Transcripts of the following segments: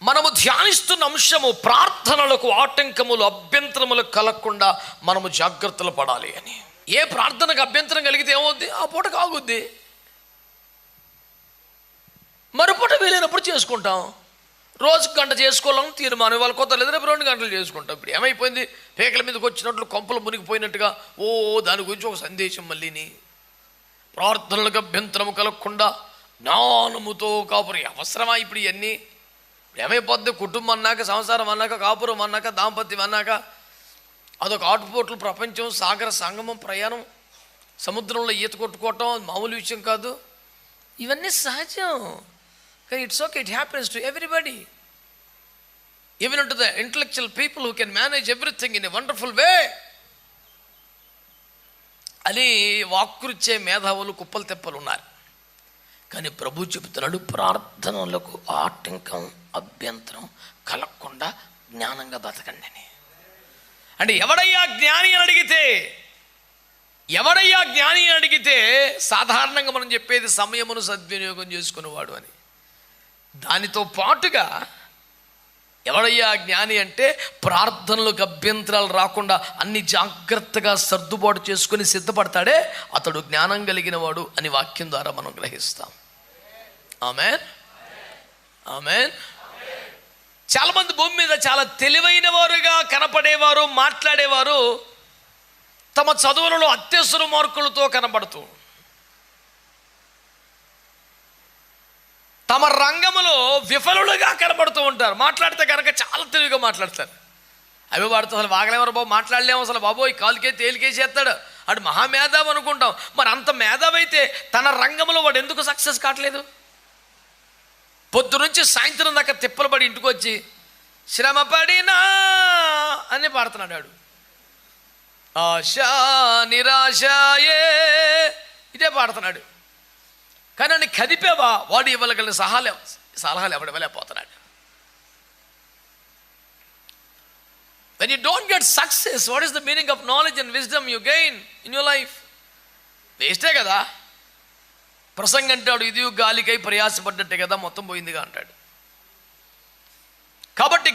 మనము ధ్యానిస్తున్న అంశము ప్రార్థనలకు ఆటంకములు అభ్యంతరములు కలగకుండా మనము జాగ్రత్తలు పడాలి అని. ఏ ప్రార్థనకు అభ్యంతరం కలిగితే ఏమవుద్ది? ఆ పూట కాగుద్ది, మరుపూట వీలైనప్పుడు చేసుకుంటాం. రోజుకు గంట చేసుకోవాలని తీర్మానం, వాళ్ళ కొత్త లేదా 2 గంటలు చేసుకుంటాం. ఇప్పుడు ఏమైపోయింది? పేకల మీదకి వచ్చినట్లు కొంపలు మునిగిపోయినట్టుగా దాని గురించి ఒక సందేశం. మళ్ళీని ప్రార్థనలకు అభ్యంతరము కలగకుండా జ్ఞానముతో కాపురం అవసరమా? ఇప్పుడు ఇవన్నీ ఏమైపోద్ది? కుటుంబం అన్నాక, సంసారం అన్నాక, కాపురం అన్నాక, దాంపత్యం అన్నాక అదొక ఆటుపోట్లు ప్రపంచం, సాగర సంగమం, ప్రయాణం, సముద్రంలో ఈత కొట్టుకోవటం మామూలు విషయం కాదు. ఇవన్నీ సహజం, కానీ it's okay, it happens to everybody, even to the intellectual people who can manage everything in a wonderful వే అని వాక్కురిచ్చే మేధావులు కుప్పలు తెప్పలు ఉన్నారు. కానీ ప్రభు చెబుతున్నాడు, ప్రార్థనలకు ఆటంకం అభ్యంతరం కలగకుండా జ్ఞానంగా బతకండి అని. అంటే ఎవడయ్యా జ్ఞాని అని అడిగితే సాధారణంగా మనం చెప్పేది సమయమును సద్వినియోగం చేసుకునేవాడు అని. దానితో పాటుగా ఎవడయ్యా జ్ఞాని అంటే ప్రార్థనలకు అభ్యంతరాలు రాకుండా అన్ని జాగ్రత్తగా సర్దుబాటు చేసుకుని సిద్ధపడతాడే అతడు జ్ఞానం కలిగిన వాడు అని వాక్యం ద్వారా మనం గ్రహిస్తాం. ఆమేన్, ఆమేన్. చాలామంది భూమి మీద చాలా తెలివైన వారుగా కనపడేవారు, మాట్లాడేవారు తమ చదువులలో అత్యవసర మార్కులతో కనబడుతూ తమ రంగములో విఫలులుగా కనబడుతూ ఉంటారు. మాట్లాడితే కనుక చాలా తెలివిగా మాట్లాడతారు. అవి వాడితో అసలు వాగలేమరు బాబు, మాట్లాడలేము అసలు బాబోయ్, కాలుకే తేలికేసేస్తాడు, అటు మహామేధావి అనుకుంటాం. మరి అంత మేధావి అయితే తన రంగంలో వాడు ఎందుకు సక్సెస్ కావట్లేదు? పొద్దు నుంచి సాయంత్రం దాకా తిప్పలు పడి ఇంటికి వచ్చి శ్రమ పడినా అని పాడుతున్నాడు. వాడు ఆశా నిరాశయే ఇదే పాడుతున్నాడు. కానీ అని కదిపేవా వాడు ఇవ్వగలిగిన సలహాలు ఎవడు ఇవ్వలేకపోతున్నాడు. When you don't get success, what is the meaning of knowledge and wisdom you gain in your life? వేస్టే కదా. ప్రసంగం అంటాడు, ఇది గాలికై ప్రయాసపడ్డట్టే కదా, మొత్తం పోయిందిగా అంటాడు. కాబట్టి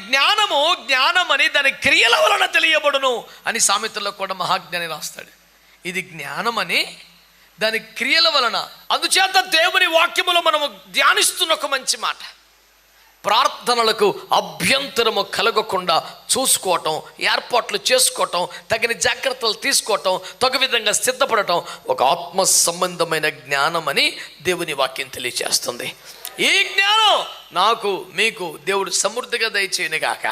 జ్ఞానమని దాని క్రియల వలన తెలియబడును అని సామెతల్లో కూడా మహాజ్ఞాని రాస్తాడు. ఇది జ్ఞానమని దాని క్రియల వలన. అందుచేత దేవుని వాక్యములో మనము ధ్యానిస్తున్న ఒక మంచి మాట, ప్రార్థనలకు అభ్యంతరము కలగకుండా చూసుకోవటం, ఏర్పాట్లు చేసుకోవటం, తగిన జాగ్రత్తలు తీసుకోవటం, తగు విధంగా సిద్ధపడటం ఒక ఆత్మ సంబంధమైన జ్ఞానం అని దేవుని వాక్యం తెలియజేస్తుంది. ఈ జ్ఞానం నాకు మీకు దేవుడు సమృద్ధిగా దయచేయనుగాక.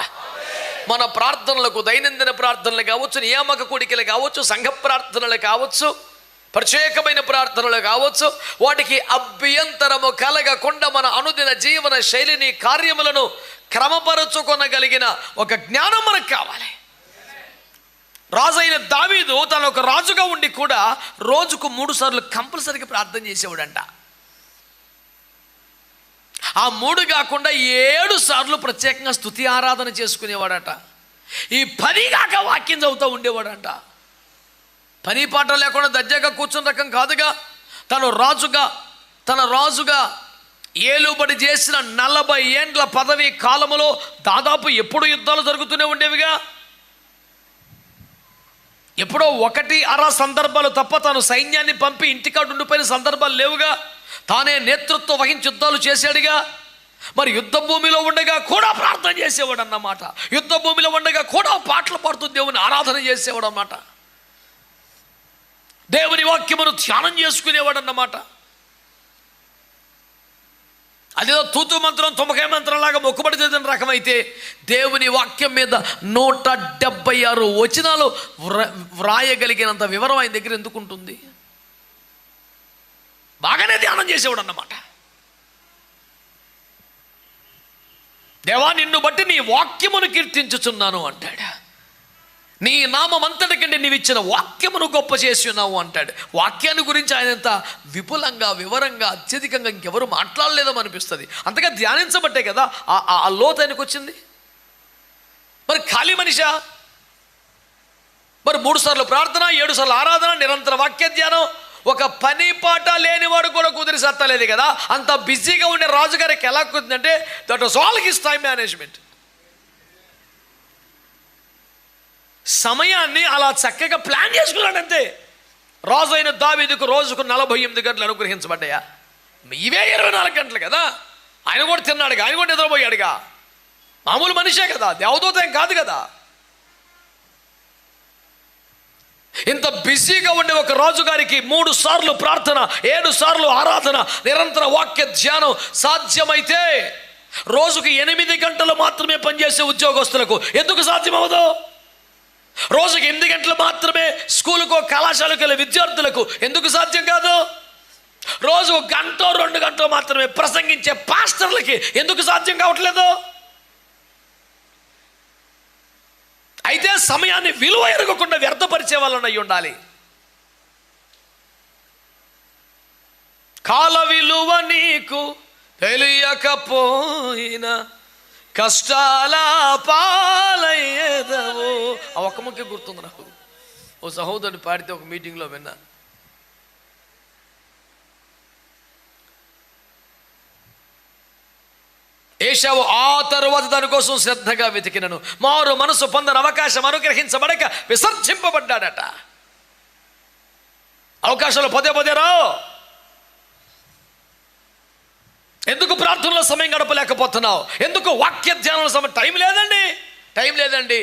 మన ప్రార్థనలకు, దైనందిన ప్రార్థనలు కావచ్చు, నియామక కూడికలు కావచ్చు, సంఘ ప్రార్థనలు కావచ్చు, ప్రత్యేకమైన ప్రార్థనలు కావచ్చు, వాటికి అభ్యంతరము కలగకుండా మన అనుదిన జీవన శైలిని, కార్యములను క్రమపరచుకొనగలిగిన ఒక జ్ఞానం మనకు కావాలి. రాజైన దావీదు తను ఒక రాజుగా ఉండి కూడా రోజుకు 3 సార్లు కంపల్సరీగా ప్రార్థన చేసేవాడంట. ఆ 3 కాకుండా 7 సార్లు ప్రత్యేకంగా స్తుతి ఆరాధన చేసుకునేవాడట. ఈ 10 కాక వాక్యం చదువుతూ ఉండేవాడంట. పని పాట లేకుండా దర్జాగా కూర్చున్న రకం కాదుగా. తన రాజుగా ఏలుబడి చేసిన 40 ఏండ్ల పదవి కాలములో దాదాపు ఎప్పుడు యుద్ధాలు జరుగుతూనే ఉండేవిగా. ఎప్పుడో 1-2 సందర్భాలు తప్ప తాను సైన్యాన్ని పంపి ఇంటికాడు ఉండిపోయిన సందర్భాలు లేవుగా. తానే నేతృత్వం వహించి యుద్ధాలు చేశాడుగా. మరి యుద్ధ భూమిలో ఉండగా కూడా ప్రార్థన చేసేవాడు అన్నమాట. యుద్ధ భూమిలో ఉండగా కూడా పాటలు పాడుతూ దేవుని ఆరాధన చేసేవాడు అన్నమాట. దేవుని వాక్యమును ధ్యానం చేసుకునేవాడు అన్నమాట. అదేదో తూతు మంత్రం, తుమ్మకాయ మంత్రం లాగా మొక్కుబడి చదివిన రకమైతే దేవుని వాక్యం మీద 176 వచనాలు వ్రాయగలిగినంత వివరం ఆయన దగ్గర ఎందుకు ఉంటుంది? బాగానే ధ్యానం చేసేవాడు అన్నమాట. దేవా, నిన్ను బట్టి నీ వాక్యమును కీర్తించుచున్నాను అంటాడు. నీ నామం అంతటి కంటే నీవు ఇచ్చిన వాక్యమును గొప్ప చేసి ఉన్నావు అంటాడు. వాక్యాన్ని గురించి ఆయన ఎంత విపులంగా, వివరంగా, అత్యధికంగా ఇంకెవరు మాట్లాడలేదని అనిపిస్తుంది. అంతగా ధ్యానించబట్టే కదా ఆ లోతు ఆయనకు వచ్చింది. మరి ఖాళీ మనిషా? మరి 3 సార్లు ప్రార్థన, 7 సార్లు ఆరాధన, నిరంతర వాక్య ధ్యానం, ఒక పని పాట లేనివాడు కూడా కుదిరి సత్తలేదు కదా. అంత బిజీగా ఉండే రాజుగారికి ఎలా కుదిరిందంటే that was all his time management. సమయాన్ని అలా చక్కగా ప్లాన్ చేసుకున్నాడు అంతే. రాజు అయిన దావీదుకు రోజుకు 48 గంటలు అనుగ్రహించబడ్డాయా? ఇవే 24 గంటలు కదా. ఆయన కూడా తిన్నాడుగా, ఆయన కూడా నిద్రపోయాడుగా. మామూలు మనిషే కదా, దేవదూత ఏం కాదు కదా. ఇంత బిజీగా ఉండే ఒక రాజుగారికి 3 సార్లు ప్రార్థన, 7 సార్లు ఆరాధన, నిరంతర వాక్య ధ్యానం సాధ్యమైతే రోజుకు 8 గంటలు మాత్రమే పనిచేసే ఉద్యోగస్తులకు ఎందుకు సాధ్యమవదు? రోజుకి 8 గంటలు మాత్రమే స్కూలుకో కళాశాలకు వెళ్ళే విద్యార్థులకు ఎందుకు సాధ్యం కాదు? రోజు 1 గంట 2 గంటలు మాత్రమే ప్రసంగించే పాస్టర్లకి ఎందుకు సాధ్యం కావట్లేదు? అయితే సమయాన్ని విలువ ఎరగకుండా వ్యర్థపరిచే వాళ్ళని అయి ఉండాలి. కాల విలువ నీకు తెలియకపోయినా కష్టాల పాలయ్యేదవు. ఆ ఒక్క ముఖ్య గుర్తుంది నాకు. ఓ సహోదరుని పాడితే ఒక మీటింగ్లో విన్నా. ఏశావు ఆ తరువాత దానికోసం శ్రద్ధగా వెతికినను మారు మనసు పొందని అవకాశం అనుగ్రహించబడక విసర్జింపబడ్డాడట. అవకాశాలు పదే రావు. ఎందుకు ప్రార్థనలో సమయం గడపలేకపోతున్నావు? ఎందుకు వాక్య ధ్యానంలో సమయం? టైం లేదండి.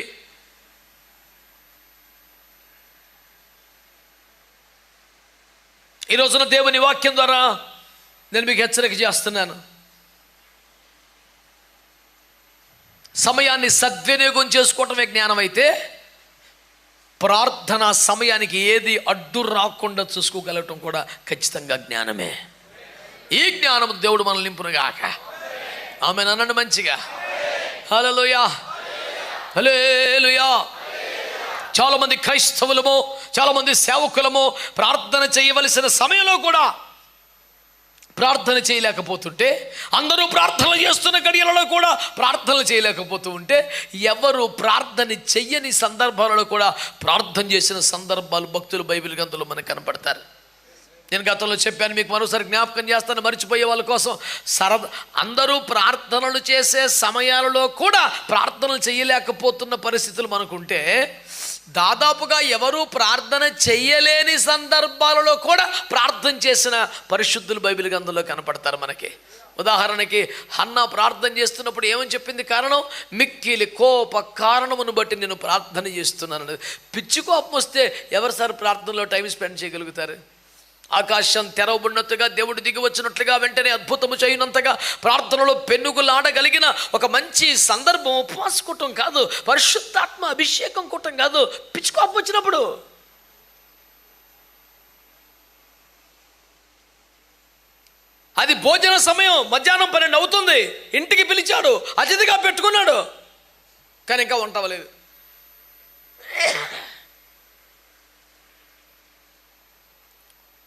ఈ రోజున దేవుని వాక్యం ద్వారా నేను మీకు హెచ్చరిక చేస్తున్నాను. సమయాన్ని సద్వినియోగం చేసుకోవటమే జ్ఞానం అయితే, ప్రార్థన సమయానికి ఏది అడ్డు రాకుండా చూసుకోగలగటం కూడా ఖచ్చితంగా జ్ఞానమే. ఈ జ్ఞానం దేవుడు మనల్ని నింపునుగాక. ఆమెను అనండి మంచిగా. హల్లెలూయా, హల్లెలూయా. చాలామంది క్రైస్తవులము, చాలామంది సేవకులము ప్రార్థన చేయవలసిన సమయంలో కూడా ప్రార్థన చేయలేకపోతుంటే, అందరూ ప్రార్థనలు చేస్తున్న గడియలలో కూడా ప్రార్థనలు చేయలేకపోతూ ఉంటే, ఎవరు ప్రార్థన చెయ్యని సందర్భాలలో కూడా ప్రార్థన చేసిన సందర్భాలు భక్తులు బైబిల్ గ్రంథంలో మనకు కనపడతారు. నేను గతంలో చెప్పాను, మీకు మరోసారి జ్ఞాపకం చేస్తాను మర్చిపోయే వాళ్ళ కోసం. అందరూ ప్రార్థనలు చేసే సమయాలలో కూడా ప్రార్థనలు చేయలేకపోతున్న పరిస్థితులు మనకుంటే, దాదాపుగా ఎవరు ప్రార్థన చెయ్యలేని సందర్భాలలో కూడా ప్రార్థన చేసిన పరిశుద్ధులు బైబిల్ గ్రంథంలో కనపడతారు మనకి. ఉదాహరణకి హన్నా ప్రార్థన చేస్తున్నప్పుడు ఏమని చెప్పింది? కారణం మిక్కిలి కోప కారణమును బట్టి నేను ప్రార్థన చేస్తున్నాను. పిచ్చి కోపం వస్తే ఎవరు సార్ ప్రార్థనలో టైం స్పెండ్ చేయగలుగుతారు? ఆకాశం తెరవబడినట్టుగా, దేవుడు దిగి వచ్చినట్లుగా, వెంటనే అద్భుతము చేయనంతగా ప్రార్థనలో పెన్నుగులాడగలిగిన ఒక మంచి సందర్భం ఉపవాస కూటం కాదు, పరిశుద్ధాత్మ అభిషేకం కూటం కాదు, పిచ్చుకోపం వచ్చినప్పుడు. అది భోజన సమయం, మధ్యాహ్నం 12 అవుతుంది, ఇంటికి పిలిచాడు, అతిథిగా పెట్టుకున్నాడు, కానీ ఇంకా వంట అవ్వలేదు.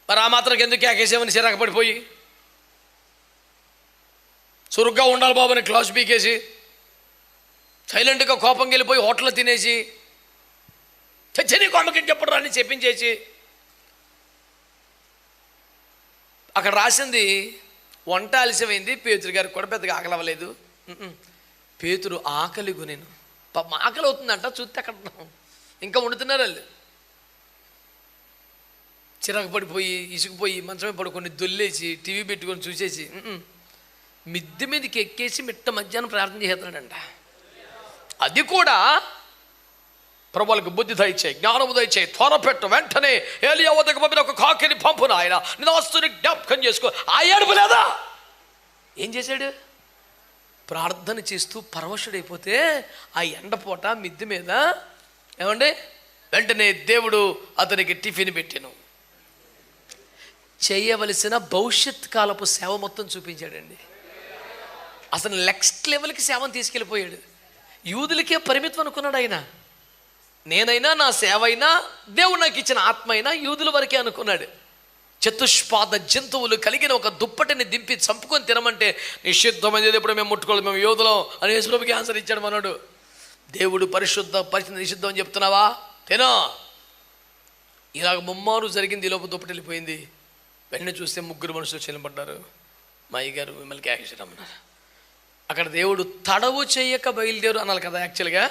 మరి ఆ మాత్రం ఎందుకు కేకేసేమని చిరాకు పడిపోయి, చురుగ్గా ఉండాలి బాబు అని క్లాస్ పీకేసి, సైలెంట్గా కోపం వెళ్ళిపోయి హోటల్లో తినేసి, చచ్చని కొమ్మకి చెప్పడం అని చెప్పించేసి, అక్కడ రాసింది వంట ఆలస్యమైంది, పేతురు గారికి కూడా పెద్దగా ఆకలి అవ్వలేదు. పేతురు ఆకలి గునేను, పాపం ఆకలి అవుతుందంట, చూస్తే అక్కడ ఇంకా వండుతున్నారు వాళ్ళు. చిరాకు పడిపోయి ఇసుకుపోయి మంచమే పడుకొని దొల్లేసి టీవీ పెట్టుకొని చూసేసి మిద్దె మీదకి ఎక్కేసి మిట్ట మధ్యాహ్నం ప్రార్థన చేస్తున్నాడంట. అది కూడా ప్రభువులకు బుద్ధి దయచేయి, జ్ఞానము దయచేయి, త్వరపెట్టు, వెంటనే ఏలియా వద్దకు పంపిన ఒక కాకిని పంపున, ఆయన నేను ఆస్తుని జ్ఞాపకం చేసుకో. ఆ ఏడుపు లేదా? ఏం చేశాడు? ప్రార్థన చేస్తూ పరవశుడైపోతే ఆ ఎండపూట మిద్దె మీద ఏమండి వెంటనే దేవుడు అతనికి టిఫిన్ పెట్టాను. చేయవలసిన భవిష్యత్ కాలపు సేవ మొత్తం చూపించాడండి. అసలు నెక్స్ట్ లెవెల్కి సేవను తీసుకెళ్ళిపోయాడు. యూదులకే పరిమితం అనుకున్నాడు ఆయన. నేనైనా నా సేవ అయినా దేవుడు నాకు ఇచ్చిన ఆత్మ అయినా యూదుల వరకే అనుకున్నాడు. చతుష్పాద జంతువులు కలిగిన ఒక దుప్పటిని దింపి చంపుకొని తినమంటే నిషిద్ధమైనది ఎప్పుడు మేము ముట్టుకోలేదు, మేము యూదులం అని యేసుప్రభుకి ఆన్సర్ ఇచ్చాడు మనోడు. దేవుడు పరిశుద్ధ పరిస్థితి నిషిద్ధం అని చెప్తున్నావా? తినో. ఇలాగ ముమ్మారు జరిగింది. ఈ లోపు దుప్పటి వెళ్ళిపోయింది. వెంటనే చూస్తే ముగ్గురు మనుషులు చెల్లబడ్డారు. మా అయ్యగారు మిమ్మల్ని క్యాషిరమ్మన్నారు. అక్కడ దేవుడు తడవు చేయక బయలుదేరు అనాలి కదా. యాక్చువల్గా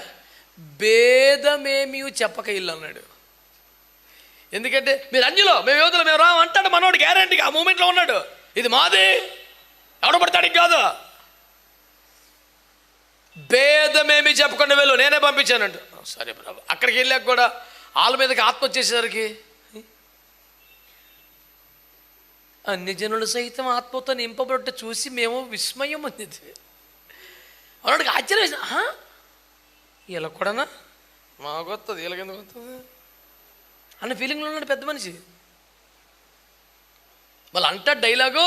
భేదమేమీ చెప్పక ఇల్లు అన్నాడు. ఎందుకంటే మీరు అన్యులో, మేము యోధులు, మేము రా అంటాడు మనోడు. గ్యారంటీగా ఆ మూమెంట్లో ఉన్నాడు. ఇది మాది, ఎవడు పడతాడు కాదు. భేదమేమి చెప్పకుండా వెళ్ళు, నేనే పంపించానంట. సరే ప్రభు. అక్కడికి వెళ్ళాక కూడా వాళ్ళ మీదకి ఆత్మ వచ్చేసరికి అన్ని జనులు సైతం ఆత్మతో నింపబడి చూసి మేము విస్మయం అనేది అన్నాడికి ఆశ్చర్యం వేసిన. ఇలా కూడానా మాకు వస్తుంది, వీళ్ళకెందుకు వస్తుంది అన్న ఫీలింగ్లో ఉన్నాడు పెద్ద మనిషి. మళ్ళీ అంటాడు డైలాగు,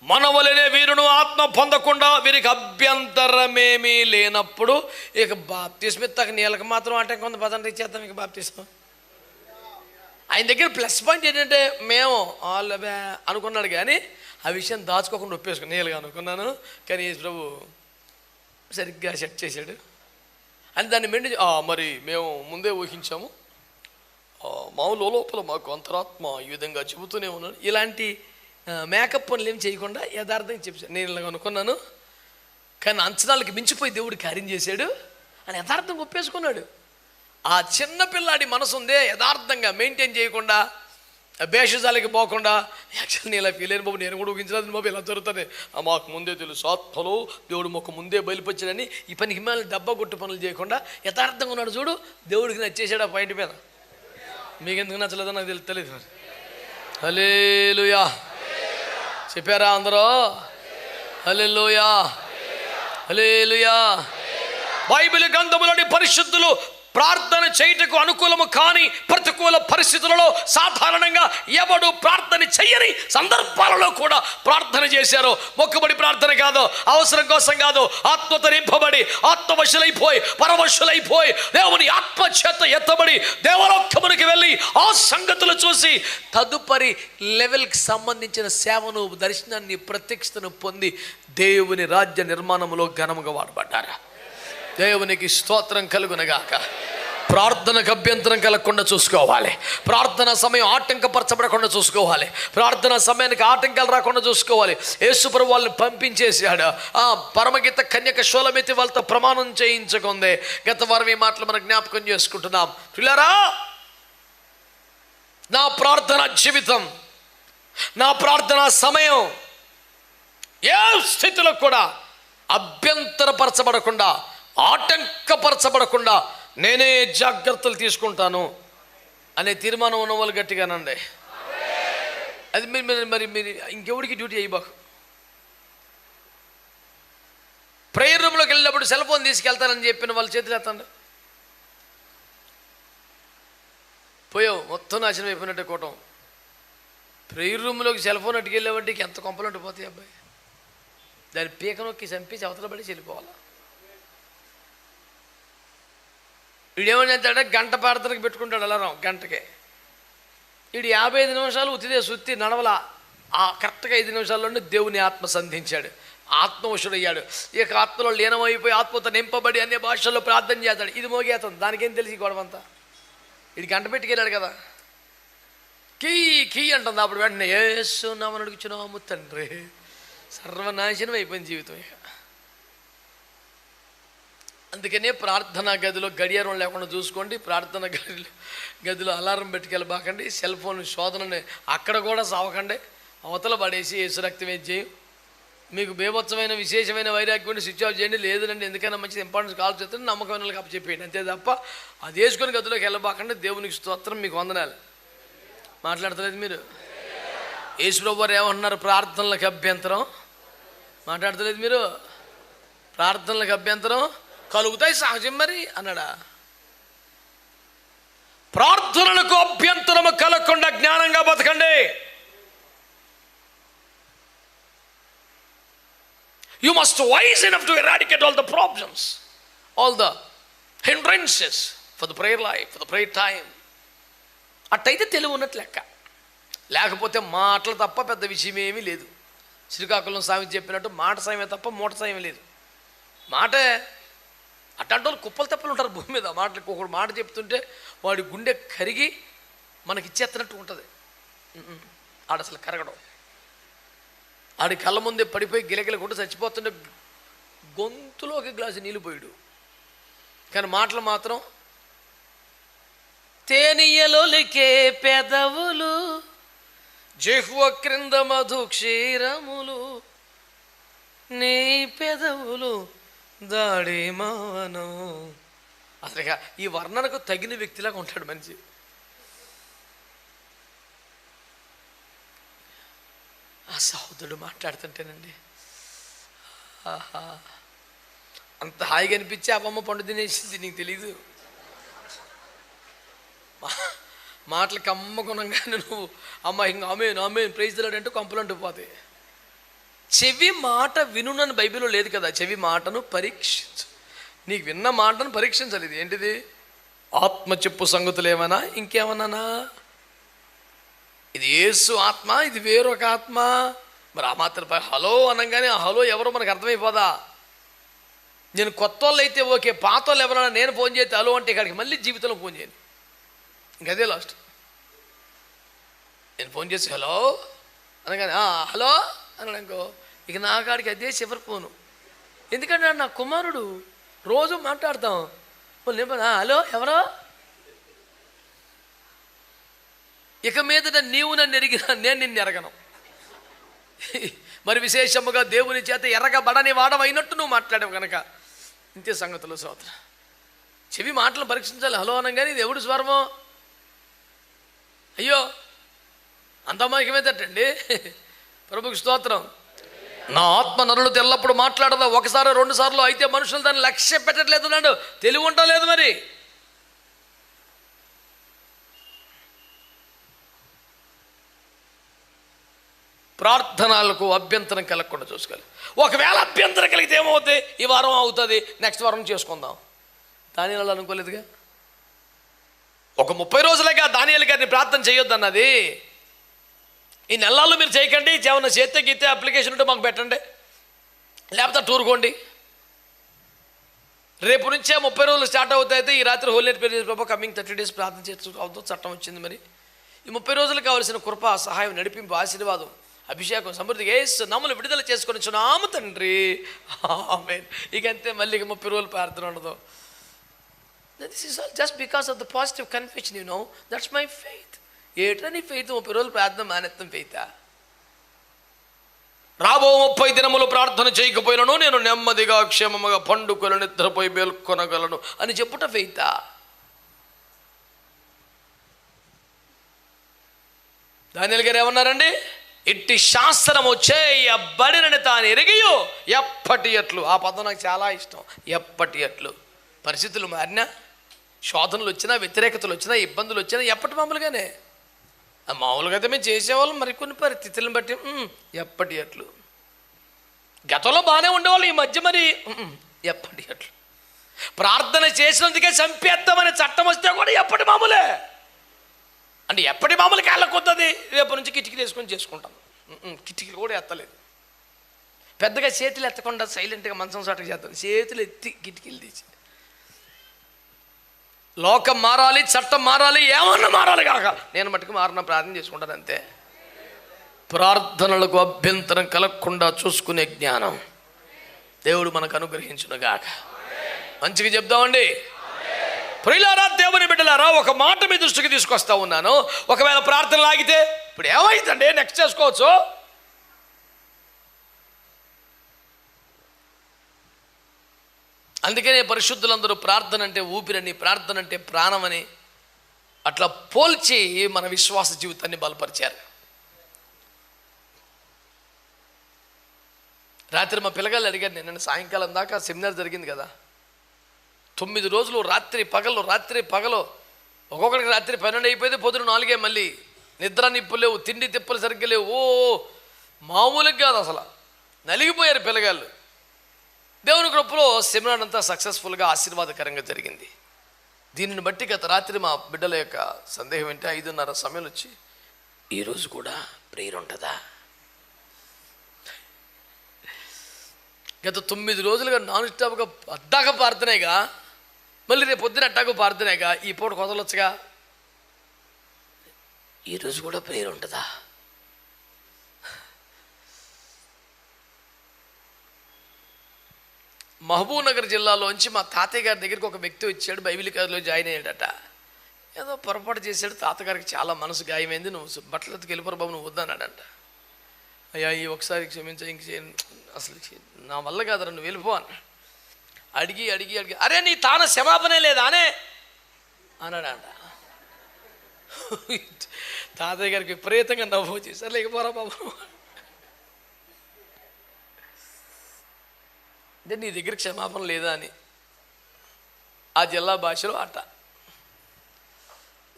మన వలనే వీరును ఆత్మ పొందకుండా వీరికి అభ్యంతరమేమీ లేనప్పుడు ఇక బాప్తిస్మ ఇస్తాక నీళ్ళకి మాత్రం అంటే కొంత పదండి ఇచ్చేద్దాం ఇక బాప్తిస్మ. ఆయన దగ్గర ప్లస్ పాయింట్ ఏంటంటే మేము వాళ్ళు అనుకున్నాడు, కానీ ఆ విషయం దాచుకోకుండా ఒప్పేసుకుని నీళ్ళగా అనుకున్నాను. కానీ ప్రభు సరిగ్గా సెట్ చేశాడు అని దాన్ని మెండి. మరి మేము ముందే ఊహించాము, మా లోపల మాకు అంతరాత్మ ఈ విధంగా చెబుతూనే ఉన్నాడు. ఇలాంటి మేకప్ పనులు ఏం చేయకుండా యథార్థంగా చెప్పాను. నేను ఇలాగ అనుకున్నాను, కానీ అంచనాలకు మించిపోయి దేవుడు కార్యం చేశాడు అని యథార్థంగా ఒప్పేసుకున్నాడు. ఆ చిన్న పిల్లాడి మనసు ఉందే, యథార్థంగా మెయింటైన్ చేయకుండా, భేషజాలకి పోకుండా, యాక్చువల్ నేను ఇలా ఫీల్ అయిన బాబు, నేను కూడా ఊహించలేదు బాబు ఇలా జరుగుతుంది, మాకు ముందే తెలుసు, ఆత్మలో దేవుడు మాకు ముందే బయలుపరిచాడని ఈ పని హిమాలయ డబ్బా కొట్టు పనులు చేయకుండా యథార్థంగా ఉన్నాడు. చూడు, దేవుడికి నచ్చేసాడు ఆ పాయింట్ మీద. మీకు ఎందుకు నచ్చలేదో నాకు తెలియదు. మరి హల్లెలూయా చెప్పారా అందరూ? హల్లెలూయా హల్లెలూయా. బైబిల్ గ్రంథములోని పరిశుద్ధులు ప్రార్థన చేయుటకు అనుకూలము కాని ప్రతికూల పరిస్థితులలో సాధారణంగా ఎవడు ప్రార్థన చెయ్యని సందర్భాలలో కూడా ప్రార్థన చేశారు. మొక్కుబడి ప్రార్థన కాదు, అవసరం కోసం కాదు, ఆత్మతో నింపబడి ఆత్మవశులైపోయి పరవశులైపోయి దేవుని ఆత్మ చేత ఎత్తబడి దేవలోకమునికి వెళ్ళి ఆ సంగతులు చూసి తదుపరి లెవెల్కి సంబంధించిన సేవను, దర్శనాన్ని, ప్రత్యక్షతను పొంది దేవుని రాజ్య నిర్మాణంలో ఘనముగా వాడబడ్డారు. దేవునికి స్తోత్రం కలుగునగాక. ప్రార్థనకు అభ్యంతరం కలగకుండా చూసుకోవాలి. ప్రార్థన సమయం ఆటంకపరచబడకుండా చూసుకోవాలి. ప్రార్థన సమయానికి ఆటంకాలు రాకుండా చూసుకోవాలి. యేసుప్రభు వాళ్ళని పంపించేశాడు. పరమగీత కన్యక షోలమితి వాళ్ళతో ప్రమాణం చేయించుకుంది. గత వారం ఈ మాటలు మనం జ్ఞాపకం చేసుకుంటున్నాం. పిల్లరా, నా ప్రార్థన జీవితం, నా ప్రార్థన సమయం ఏ స్థితిలో కూడా అభ్యంతరపరచబడకుండా, ఆటంకపరచబడకుండా నేనే జాగ్రత్తలు తీసుకుంటాను అనే తీర్మానం ఉన్న వాళ్ళు గట్టిగానండి. అది మీరు ఇంకెవడికి డ్యూటీ అయ్యబాకు. ప్రేయర్ రూమ్లోకి వెళ్ళినప్పుడు సెల్ ఫోన్ తీసుకెళ్తానని చెప్పిన వాళ్ళు చేతులు ఎత్తండి. పోయావు, మొత్తం నాశనం అయిపోయినట్టే కూటం. ప్రేయర్ రూమ్లోకి సెల్ ఫోన్ అట్టుకెళ్ళేవాడికి ఎంత కొంపలంటూ పోతాయి అబ్బాయి. దాన్ని పీక నొక్కి చంపి అవతల పడి వెళ్ళిపోవాలి. వీడేమని చేస్తాడే, గంట ప్రార్థనకి పెట్టుకుంటాడు అలారం గంటకే. వీడు 55 నిమిషాలు ఉత్తిదే సుత్తి నడవల. ఆ కరెక్ట్గా 5 నిమిషాల్లోనే దేవుని ఆత్మ సంధించాడు, ఆత్మవశుడయ్యాడు. ఇక ఆత్మలో లీనమైపోయి ఆత్మతో నింపబడి అన్ని భాషల్లో ప్రార్థన చేస్తాడు. ఇది మోగేస్తుంది, దానికేం తెలిసి గొడవంతా. ఇది గంట పెట్టుకెళ్ళాడు కదా, కీ కీ అంటుంది. అప్పుడు వెంటనే యేసు నామమున అడుగుచున్నాము తండ్రి. సర్వనాశనం అయిపోయింది జీవితం. ఇక అందుకనే ప్రార్థనా గదిలో గడియారం లేకుండా చూసుకోండి. ప్రార్థన గదిలో అలారం పెట్టుకెళ్ళబాకండి. సెల్ ఫోన్ శోధనని అక్కడ కూడా సావకండి. అవతల పడేసి యేసు రక్తం చేయం. మీకు బేభత్సమైన విశేషమైన వైరాగ్యం స్విచ్ ఆఫ్ చేయండి. లేదండి ఎందుకైనా మంచిది ఇంపార్టెన్స్ కాల్ చేస్తే నమ్మకమైన వాళ్ళకి అప్పచెప్పేయండి. అంతే తప్ప అది వేసుకొని గదిలోకి వెళ్ళబాకండి. దేవునికి స్తోత్రం, మీకు వందనాలు. మాట్లాడతలేదు మీరు? యేసు ప్రభువు వారు ఏమంటున్నారు? ప్రార్థనలకు అభ్యంతరం. మాట్లాడతలేదు మీరు? ప్రార్థనలకు అభ్యంతరం కలుగుతాయి సహజం మరి అన్నాడా? ప్రార్థనలకు అభ్యంతరము కలగకుండా జ్ఞానంగా బతకండి. You must wise enough to eradicate all the problems, all the hindrances for the prayer life, for the prayer time. అట్టయితే తెలివి ఉన్నట్టు లెక్క. లేకపోతే మాటలు తప్ప పెద్ద విషయం ఏమీ లేదు. శ్రీకాకుళం స్వామి చెప్పినట్టు మాట సాయమే తప్ప మూట సాయం లేదు. మాటే అట్లాంటి వాళ్ళు కుప్పలు తప్పలు ఉంటారు భూమి మీద. మాటలకు ఒకడు మాట చెప్తుంటే వాడి గుండె కరిగి మనకి ఇచ్చేస్తున్నట్టు ఉంటుంది. ఆడు అసలు కరగడం. ఆడి కళ్ళ ముందే పడిపోయి గిలగిల కొట్టు చచ్చిపోతుంటే గొంతులోకి గ్లాసు నీళ్ళు పోయాడు. కానీ మాటలు మాత్రం తేనియలోలికే పెదవులు, జిహ్వ క్రింద మధు క్షీరములు, నీ పెదవులు దాడి మావనం. అసలు ఈ వర్ణనకు తగిన వ్యక్తిలాగా ఉంటాడు మనిషి. ఆ సహోదరుడు మాట్లాడుతుంటేనండి ఆహా, అంత హాయిగా అనిపించి అమ్మమ్మ పండు తినేసింది, నీకు తెలీదు. మాటలకి అమ్మకునంగానే నువ్వు అమ్మ ఇంకా ఆమె ప్రైజ్లాడంటూ కంపులంటూ పోతాయి. చెవి మాట వినునని బైబిల్లో లేదు కదా. చెవి మాటను పరీక్షించు. నీకు విన్న మాటను పరీక్షించాలి. ఇది ఏంటిది? ఆత్మ చెప్పు సంగతులు ఏమన్నా ఇంకేమన్నానా? ఇది యేసు ఆత్మ, ఇది వేరొక ఆత్మ. మరి ఆ మాత్రం హలో అనగానే ఆ హలో ఎవరో మనకు అర్థమైపోదా? నేను కొత్త వాళ్ళు అయితే ఓకే, పాత వాళ్ళు ఎవరైనా నేను ఫోన్ చేస్తే హలో అంటే ఇక్కడికి మళ్ళీ జీవితంలో ఫోన్ చేయను. ఇంకదే లాస్ట్. నేను ఫోన్ చేసి హలో అనగానే హలో అనడానికో ఇక నా కాడికి అదే చివరి ఫోను. ఎందుకంటే నా కుమారుడు రోజు మాట్లాడతాం. హలో ఎవరో? ఇక మీదట నీవు నన్ను ఎరిగినా నేను నిన్ను ఎరగను. మరి విశేషముగా దేవుని చేత ఎరగబడని వాడవైనట్టు నువ్వు మాట్లాడావు కనుక ఇంతే సంగతులు. సోదర, చెవి మాటలు పరీక్షించాలి. హలో అనగానే ఇది ఎవడు స్వరమో? అయ్యో అంత అమాయకమేదటండి. ప్రభుకి స్తోత్రం. నా ఆత్మ నరులు తెల్లప్పుడు మాట్లాడదా, ఒకసారి 2 సార్లు అయితే మనుషులు దాన్ని లక్ష్య పెట్టట్లేదు. నాడు తెలివి ఉండలేదు. మరి ప్రార్థనలకు అభ్యంతరం కలగకుండా చూసుకోవాలి. ఒకవేళ అభ్యంతరం కలిగితే ఏమవుతుంది? ఈ వారం అవుతుంది, నెక్స్ట్ వారం చేసుకుందాం. దానియేలు అనుకోలేదుగా. ఒక 30 రోజులుగా దానియేలు గారిని ప్రార్థన చేయొద్దు అన్నది. ఈ నెలల్లో మీరు చేయకండి. ఏమన్నా చేస్తే గీతే అప్లికేషన్ ఉంటే మాకు పెట్టండి, లేకపోతే టూరుకోండి. రేపు నుంచే 30 రోజులు స్టార్ట్ అవుతాయితే ఈ రాత్రి హోలీ నైట్ ప్రేయర్ బాబా కమింగ్ 30 days ప్రార్థన చేస్తూ అవుతూ చట్టం వచ్చింది. మరి ఈ 30 రోజులు కావాల్సిన కృప, సహాయం, నడిపింపు, ఆశీర్వాదం, అభిషేకం, సమృద్ధిగా యేసు నామములో విడుదల చేసుకొని చున్నాము తండ్రి, ఆమేన్. ఇక అంతే, మళ్ళీ 30 రోజులు ప్రార్థన ఉండదు. This is all just because of the positive confession. You know that's my faith. ఏట్రా నీ ఫెయిత్? 30 రోజులు ప్రార్థన మానేత్తం ఫెయితా? రాబో 30 దినములు ప్రార్థన చేయకపోయినను నేను నెమ్మదిగా క్షేమముగా పండుకొని నిద్రపోయి మేల్కొనగలను అని చెప్పుట ఫెయితా? దానియేలు గారు ఏమన్నారండి? ఇట్టి శాస్త్రము చేయబడినని తాను ఎరిగియో ఎప్పటి ఎట్లు. ఆ పదం నాకు చాలా ఇష్టం. ఎప్పటి ఎట్లు. పరిస్థితులు మారినా, శోధనలు వచ్చినా, వ్యతిరేకతలు వచ్చినా, ఇబ్బందులు వచ్చినా ఎప్పటి మామూలుగానే. మామూలుగా అయితే మేము చేసేవాళ్ళం. మరికొన్ని పరిస్థితులను బట్టి ఎప్పటి ఎట్లు. గతంలో బాగానే ఉండేవాళ్ళు, ఈ మధ్య మరి ఎప్పటి ఎట్లు. ప్రార్థన చేసినందుకే చంపేద్దామనే చట్టం వస్తే కూడా ఎప్పటి మామూలే. అంటే ఎప్పటి మామూలు కాళ్ళకు వస్తుంది. రేపు నుంచి కిటికీలు వేసుకొని చేసుకుంటాం. కిటికీలు కూడా ఎత్తలేదు. పెద్దగా చేతులు ఎత్తకుండా సైలెంట్గా మంచం సాటుకు చేస్తాం. చేతులు ఎత్తి కిటికీలు తీసి. లోకం మారాలి, చట్టం మారాలి, ఏమన్నా మారాలి కాక నేను మటుకు మారిన ప్రార్థన చేసుకుంటాను అంతే. ప్రార్థనలకు అభ్యంతరం కలగకుండా చూసుకునే జ్ఞానం దేవుడు మనకు అనుగ్రహించును గాక. మంచిగా చెప్దామండి. ప్రియులారా, దేవుని బిడ్డలారా, ఒక మాట మీ దృష్టికి తీసుకొస్తా ఉన్నాను. ఒకవేళ ప్రార్థన లాగితే ఇప్పుడు ఏమైందండి? నెక్స్ట్ చేసుకోవచ్చు. అందుకనే పరిశుద్ధులందరూ ప్రార్థన అంటే ఊపిరని, ప్రార్థన అంటే ప్రాణమని అట్లా పోల్చి మన విశ్వాస జీవితాన్ని బలపరిచారు. రాత్రి మా పిల్లగాళ్ళు అడిగారు. నిన్న సాయంకాలం దాకా సెమినార్ జరిగింది కదా. 9 రోజులు రాత్రి పగలు ఒక్కొక్కడికి రాత్రి 12 అయిపోయింది, పొద్దున 4 మళ్ళీ నిద్ర నిప్పులు లేవు, తిండి తిప్పలు సరిగ్గా లేవు. మామూలుగా కాదు, అసలు నలిగిపోయారు పిల్లగాళ్ళు. దేవుని కృపలో సెమినార్ అంతా సక్సెస్ఫుల్గా ఆశీర్వాదకరంగా జరిగింది. దీనిని బట్టి గత రాత్రి మా బిడ్డల యొక్క సందేహం ఏంటి, 5:30 సమయం వచ్చి ఈరోజు కూడా ప్రేయర్ ఉంటుందా? గత 9 రోజులుగా నాన్ స్టాప్గా అడ్డాక ప్రార్థనేగా, మళ్ళీ రేపు పొద్దున అట్టాకు ప్రార్థనేగా, ఈ పూట కుదలొచ్చుగా. ఈరోజు కూడా ప్రేయర్ ఉంటుందా? మహబూబ్ నగర్ జిల్లాలోంచి మా తాతయ్య గారి దగ్గరికి ఒక వ్యక్తి వచ్చాడు. బైబిల్ కాలేజీలో జాయిన్ అయ్యాడట. ఏదో పొరపాటు చేశాడు. తాతగారికి చాలా మనసు గాయమైంది. నువ్వు బట్టలకి వెళ్ళిపోరు బాబు, నువ్వు వద్దన్నాడంట. అయ్యా ఈ ఒకసారి క్షమించ, ఇంక అసలు నా వల్ల కాదురా, నువ్వు వెళ్ళిపో అన్న. అడిగి అడిగి అడిగి అరే నీ తాన క్షమాపణే లేదా అనే అన్నాడంట. తాతయ్య గారికి విపరీతంగా నవ్వు వచ్చేసారు. లేకపోరా బాబు అంటే నీ దగ్గర క్షమాపణ లేదా అని ఆ జిల్లా భాషలో ఆట.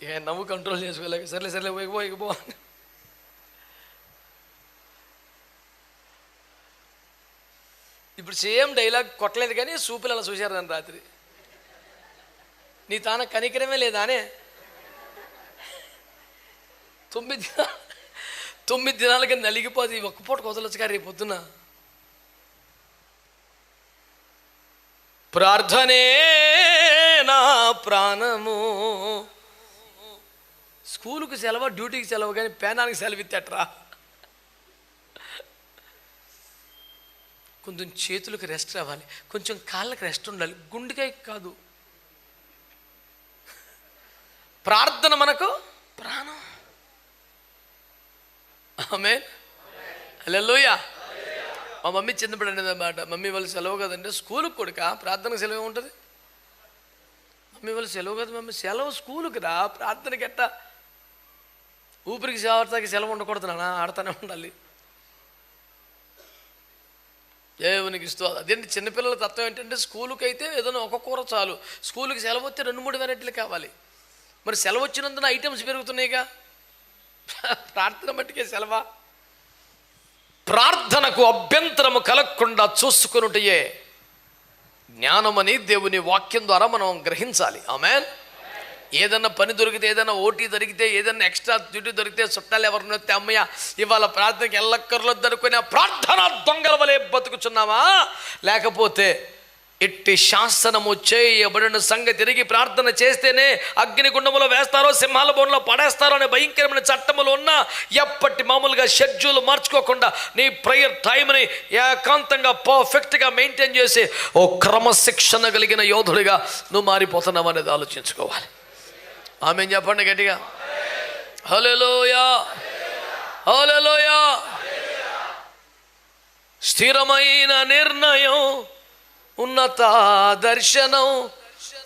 ఇక నవ్వు కంట్రోల్ చేసుకోలేక సర్లే సర్లే ఇకపో అని. ఇప్పుడు సేమ్ డైలాగ్ కొట్టలేదు కానీ సూపులు అలా చూశారు దాన్ని రాత్రి. నీ తాన కనికరమే లేదా అనే 9 దినాలకి నలిగిపోతే ఒక్క పూట కొదలొచ్చు కానీ రేపు పొద్దున ప్రార్థనే నా ప్రాణము. స్కూలుకి సెలవు, డ్యూటీకి సెలవు, కానీ పేనానికి సెలవు ఇత్తట్రా. కొంచెం చేతులకు రెస్ట్ రావాలి, కొంచెం కాళ్ళకి రెస్ట్ ఉండాలి, గుండెకాయ కాదు. ప్రార్థన మనకు ప్రాణం. ఆమేన్, హల్లెలూయా. మా మమ్మీ చిన్నప్పుడు అనేది అన్నమాట, మమ్మీ వాళ్ళు సెలవు కదంటే స్కూలుకి కొడుక ప్రార్థనకు సెలవు ఉంటుంది. మమ్మీ వాళ్ళు సెలవు కదా మమ్మీ, సెలవు స్కూలుకి రా, ప్రార్థనకి ఎట్టా? ఊపిరికి సేవతాకి సెలవు ఉండకూడదునా, ఆడుతూనే ఉండాలి. దేవునికి ఇస్తూ అదేంటి చిన్నపిల్లల తత్వం ఏంటంటే స్కూలుకి అయితే ఏదైనా ఒక కూర చాలు, స్కూలుకి సెలవు వస్తే 2-3 వెరైటీలు కావాలి. మరి సెలవు వచ్చినందున ఐటమ్స్ పెరుగుతున్నాయిగా. ప్రార్థన మట్టికే సెలవా? ప్రార్థనకు అభ్యంతరము కలగకుండా చూసుకున్నటయే జ్ఞానమని దేవుని వాక్యం ద్వారా మనం గ్రహించాలి. ఆమేన్. ఏదన్నా పని దొరికితే, ఏదైనా ఓటీ దొరికితే, ఏదైనా ఎక్స్ట్రా డ్యూటీ దొరికితే, చుట్టాలు ఎవరినో అమ్మయ్య ఇవాళ ప్రార్థనకి ఎల్లక్కర్లొద్దు అనుకునే ప్రార్థన దొంగల వలె బతుకుచున్నావా? లేకపోతే ఇట్టి శాసనము చేయబడిన సంగతి తిరిగి ప్రార్థన చేస్తేనే అగ్నిగుండములో వేస్తారో, సింహాల బోన్లో పడేస్తారో అనే భయంకరమైన చట్టములు ఉన్నా ఎప్పటి మామూలుగా షెడ్యూల్ మార్చుకోకుండా నీ ప్రేయర్ టైంని ఏకాంతంగా పర్ఫెక్ట్గా మెయింటైన్ చేసి ఓ క్రమశిక్షణ కలిగిన యోధుడిగా నువ్వు మారిపోతున్నావు అనేది ఆలోచించుకోవాలి. ఆమేన్ చెప్పండి గట్టిగా. హల్లెలూయా, హల్లెలూయా. స్థిరమైన నిర్ణయం, ఉన్నత దర్శనం,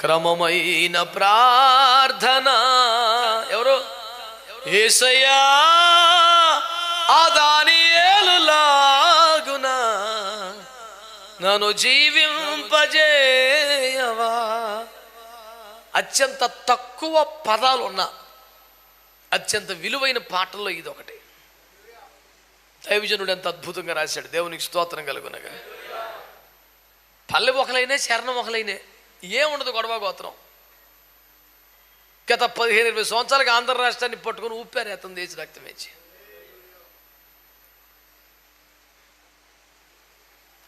క్రమమైన ప్రార్థన. ఎవరు? యేసయ్యా ఆ దానియేలులాగునా నన్ను జీవింపజేయవా. అత్యంత తక్కువ పదాలు ఉన్న అత్యంత విలువైన పాటల్లో ఇది ఒకటి. దైవజనుడు ఎంత అద్భుతంగా రాశాడు. దేవునికి స్తోత్రం కలుగునగా. పల్లె ఒకలైనా శరణం ఒకలైనా ఏముండదు గొడవ గోత్రం. గత 15-20 సంవత్సరాలుగా ఆంధ్ర రాష్ట్రాన్ని పట్టుకుని ఊపారు అతను దేశ రక్తం వేచి.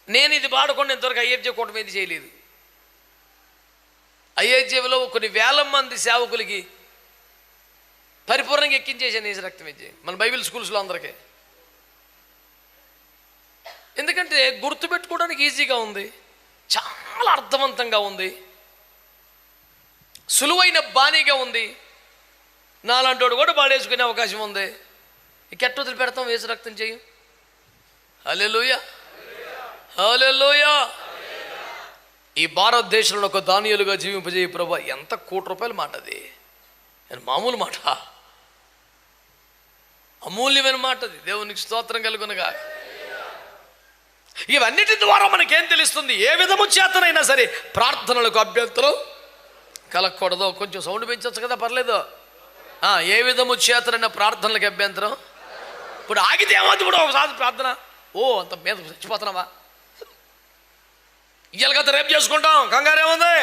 నేను ఇది పాడుకొని ఇంతవరకు ఐఎఫ్జే కూటమి ఏది చేయలేదు. ఐఎఫ్జేలో కొన్ని వేల మంది సేవకులకి పరిపూర్ణంగా ఎక్కించేసాను దేశ రక్తం వేచి మన బైబిల్ స్కూల్స్లో అందరికీ. ఎందుకంటే గుర్తుపెట్టుకోవడానికి ఈజీగా ఉంది, చాలా అర్థవంతంగా ఉంది, సులువైన బాణీగా ఉంది. నాలాంటోడు కూడా పాడేసుకునే అవకాశం ఉంది. ఎట్ట వదిలి పెడతాం వేసి రక్తం చేయం. హల్లెలూయా, హల్లెలూయా. ఈ భారతదేశంలో ఒక దానియేలుగా జీవింపజేయ ప్రభా. ఎంత ₹1,00,00,000 మాట అది, మామూలు మాట, అమూల్యమైన మాట అది. దేవునికి స్తోత్రం కలుగునగా. ఇవన్నిటి ద్వారా మనకేం తెలుస్తుంది? ఏ విధము చేతనైనా సరే ప్రార్థనలకు అభ్యంతరం కలగకూడదు. కొంచెం సౌండ్ పెంచవచ్చు కదా, పర్లేదు. ఏ విధము చేతనైనా ప్రార్థనలకు అభ్యంతరం. ఇప్పుడు ఆగితే ఏమవుతుంది? ఇప్పుడు ఒకసారి ప్రార్థన అంత మీద చచ్చిపోతున్నావా? ఇవాళ కదా రేపు చేసుకుంటాం, కంగారేముంది?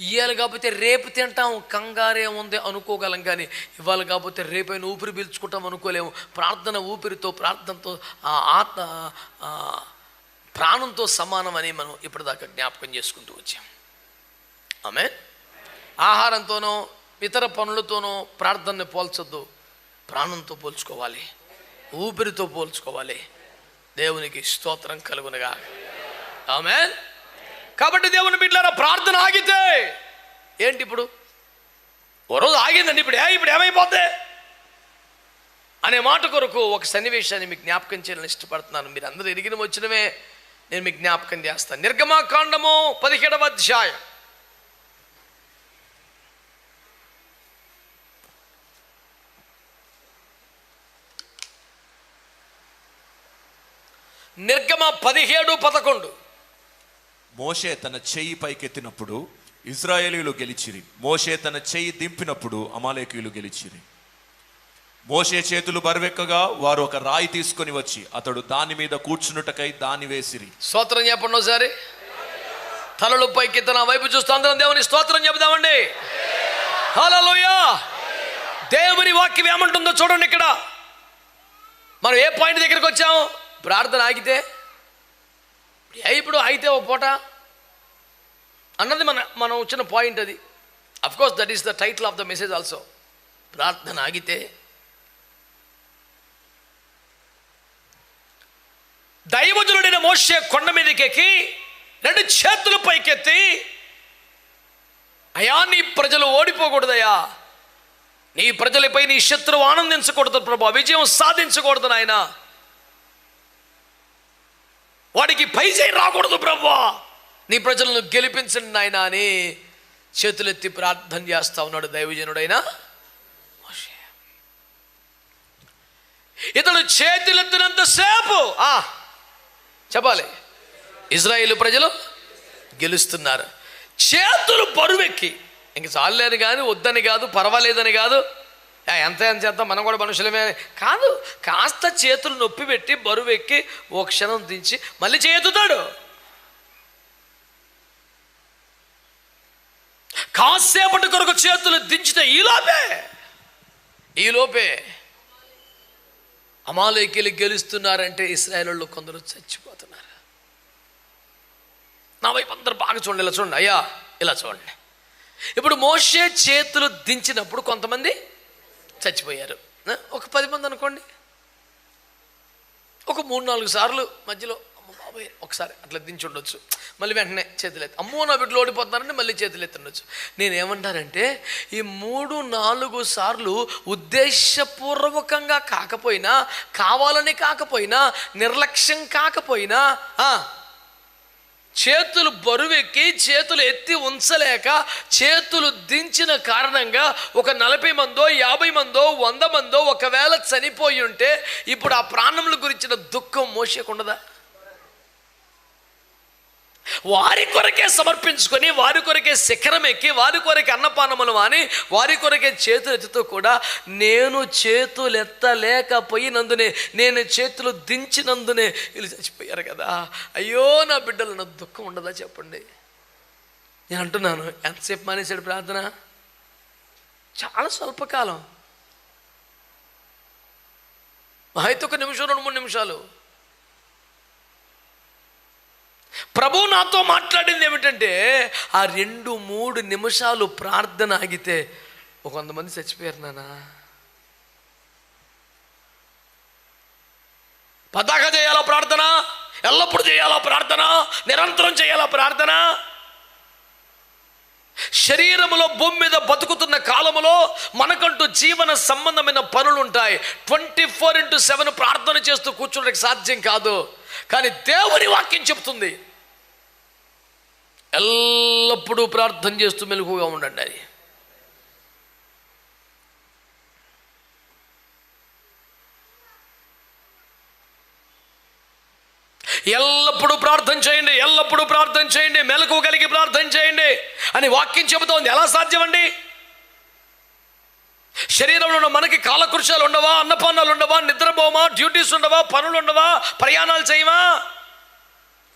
ఇవాళ కాకపోతే రేపు తింటాం, కంగారేముంది అనుకోగలం. కానీ ఇవాళ కాకపోతే రేపైనా ఊపిరి పీల్చుకుంటాం అనుకోలేము. ప్రార్థన ఊపిరితో, ప్రార్థనతో, ఆత్మ ప్రాణంతో సమానం అని మనం ఇప్పటిదాకా జ్ఞాపకం చేసుకుంటూ వచ్చాం. ఆమేన్. ఆహారంతోనో ఇతర పనులతోనో ప్రార్థనని పోల్చొద్దు. ప్రాణంతో పోల్చుకోవాలి, ఊపిరితో పోల్చుకోవాలి. దేవునికి స్తోత్రం కలుగునుగా. ఆమేన్. కాబట్టి దేవుని బిడ్డలారా, ప్రార్థన ఆగితే ఏంటి? ఇప్పుడు ఓ రోజు ఆగిందండి, ఇప్పుడు ఏమైపోద్ది అనే మాట కొరకు ఒక సన్నివేశాన్ని మీకు జ్ఞాపకం చేయాలని ఇష్టపడుతున్నాను. మీరు అందరూ ఎరిగిన వచ్చినవే నేను మీకు జ్ఞాపకం చేస్తాను. నిర్గమాకాండము 17వ అధ్యాయం. నిర్గమ 17:11. మోషే తన చెయ్యి పైకెత్తినప్పుడు ఇశ్రాయేలీయులు గెలిచిరి. మోషే తన చెయ్యి దింపినప్పుడు అమాలేకీయులు గెలిచిరి. మోషే చేతులు బరువెక్కగా వారు ఒక రాయి తీసుకొని వచ్చి అతడు దాని మీద కూర్చున్నటకై దాన్ని వేసిరి. స్తోత్రం చెప్పండి ఒకసారి. తలలు పైకెత్తిన వైపు చూస్తూ అందరం దేవుని స్తోత్రం చెబుదామండి. హల్లెలూయా. దేవుని వాక్యం ఏమంటుందో చూడండి. ఇక్కడ మనం ఏ పాయింట్ దగ్గరికి వచ్చాము? ప్రార్థన ఆగితే ఇప్పుడు అయితే ఓ పూట అన్నది మనం వచ్చిన పాయింట్. అది of course that is the title of the message also. ప్రార్థన ఆగితే దైవజనుడైన మోషే కొండ మీదకి ఎక్కి 2 చేతులు పైకెత్తి, అయా నీ ప్రజలు ఓడిపోకూడదయా, నీ ప్రజలపై నీ శత్రువు ఆనందించకూడదు ప్రభా, విజయం సాధించకూడదు నాయన, వాడికి పై చేయి రాకూడదు ప్రభా, నీ ప్రజలను గెలిపించండి నాయన అని చేతులెత్తి ప్రార్థన చేస్తా ఉన్నాడు దైవజనుడైన మోషే. ఇతడు చేతులెత్తినంతసేపు చెప్పాలి, ఇజ్రాయేలు ప్రజలు గెలుస్తున్నారు. చేతులు బరువెక్కి, ఇంక చాలేని కానీ వద్దని కాదు, పర్వాలేదని కాదు, ఎంత చేద్దాం మనం కూడా మనుషులమే కాదు, కాస్త చేతులు నొప్పి పెట్టి బరువెక్కి ఓ క్షణం దించి మళ్ళీ చేతుతాడు. కాసేపటి కొరకు చేతులు దించితే ఈలోపే అమాలేకీయులు గెలుస్తున్నారంటే ఇశ్రాయేలు కొందరు చచ్చిపోతున్నారు. నా వైపు అందరు బాగా చూడండి, ఇలా చూడండి అయ్యా, ఇలా చూడండి. ఇప్పుడు మోషే చేతులు దించినప్పుడు కొంతమంది చచ్చిపోయారు. ఒక 10 మంది అనుకోండి. ఒక 3-4 సార్లు మధ్యలో అమ్మ బాబాయ్ ఒకసారి అట్లా దించి ఉండొచ్చు, మళ్ళీ వెంటనే చేతులు ఎత్తి అమ్మో నా బిడ్డలు ఓడిపోతున్నారంటే మళ్ళీ చేతులు ఎత్తుండొచ్చు. నేనేమంటానంటే ఈ 3-4 సార్లు ఉద్దేశపూర్వకంగా కాకపోయినా, కావాలని కాకపోయినా, నిర్లక్ష్యం కాకపోయినా, చేతులు బరువెక్కి చేతులు ఎత్తి ఉంచలేక చేతులు దించిన కారణంగా ఒక 40 మందో 50 మందో 100 మందో ఒకవేళ చనిపోయి ఉంటే ఇప్పుడు ఆ ప్రాణముల గురించిన దుఃఖం మోసేకుండదా? వారి కొరకే సమర్పించుకొని, వారి కొరకే శిఖరం ఎక్కి, వారి కొరకే అన్నపానములు మాని, వారి కొరకే చేతులు ఎత్తుతూ కూడా నేను చేతులు ఎత్తలేకపోయినందునే, నేను చేతులు దించినందునే వీళ్ళు చచ్చిపోయారు కదా, అయ్యో నా బిడ్డలు, నా దుఃఖం ఉండదా చెప్పండి? నేను అంటున్నాను, ఎంతసేపు మానేశాడు ప్రార్థన? చాలా స్వల్పకాలం, అయితే 1 నిమిషం 2-3 నిమిషాలు. ప్రభు నాతో మాట్లాడింది ఏమిటంటే ఆ 2-3 నిమిషాలు ప్రార్థన ఆగితే కొంతమంది చచ్చిపోయారు నాన్న. పతాక చేయాలా ప్రార్థన, ఎల్లప్పుడు చేయాలా ప్రార్థన, నిరంతరం చేయాలా ప్రార్థన. శరీరములో భూమి మీద బతుకుతున్న కాలములో మనకంటూ జీవన సంబంధమైన పనులు ఉంటాయి. 24/7 ప్రార్థన చేస్తూ కూర్చోడానికి సాధ్యం కాదు. కానీ దేవుని వాక్యం చెప్తుంది ఎల్లప్పుడూ ప్రార్థన చేస్తూ మెలకుగా ఉండండి అని. ఎల్లప్పుడూ ప్రార్థన చేయండి, ఎల్లప్పుడూ ప్రార్థన చేయండి, మెలకువ కలిగి ప్రార్థన చేయండి అని వాక్యం చెబుతోంది. ఎలా సాధ్యం అండి? శరీరంలో మనకి కాలకృత్యాలు ఉండవా, అన్నపానాలు ఉండవా, నిద్రపోమా, డ్యూటీస్ ఉండవా, పనులు ఉండవా, ప్రయాణాలు చేయమా?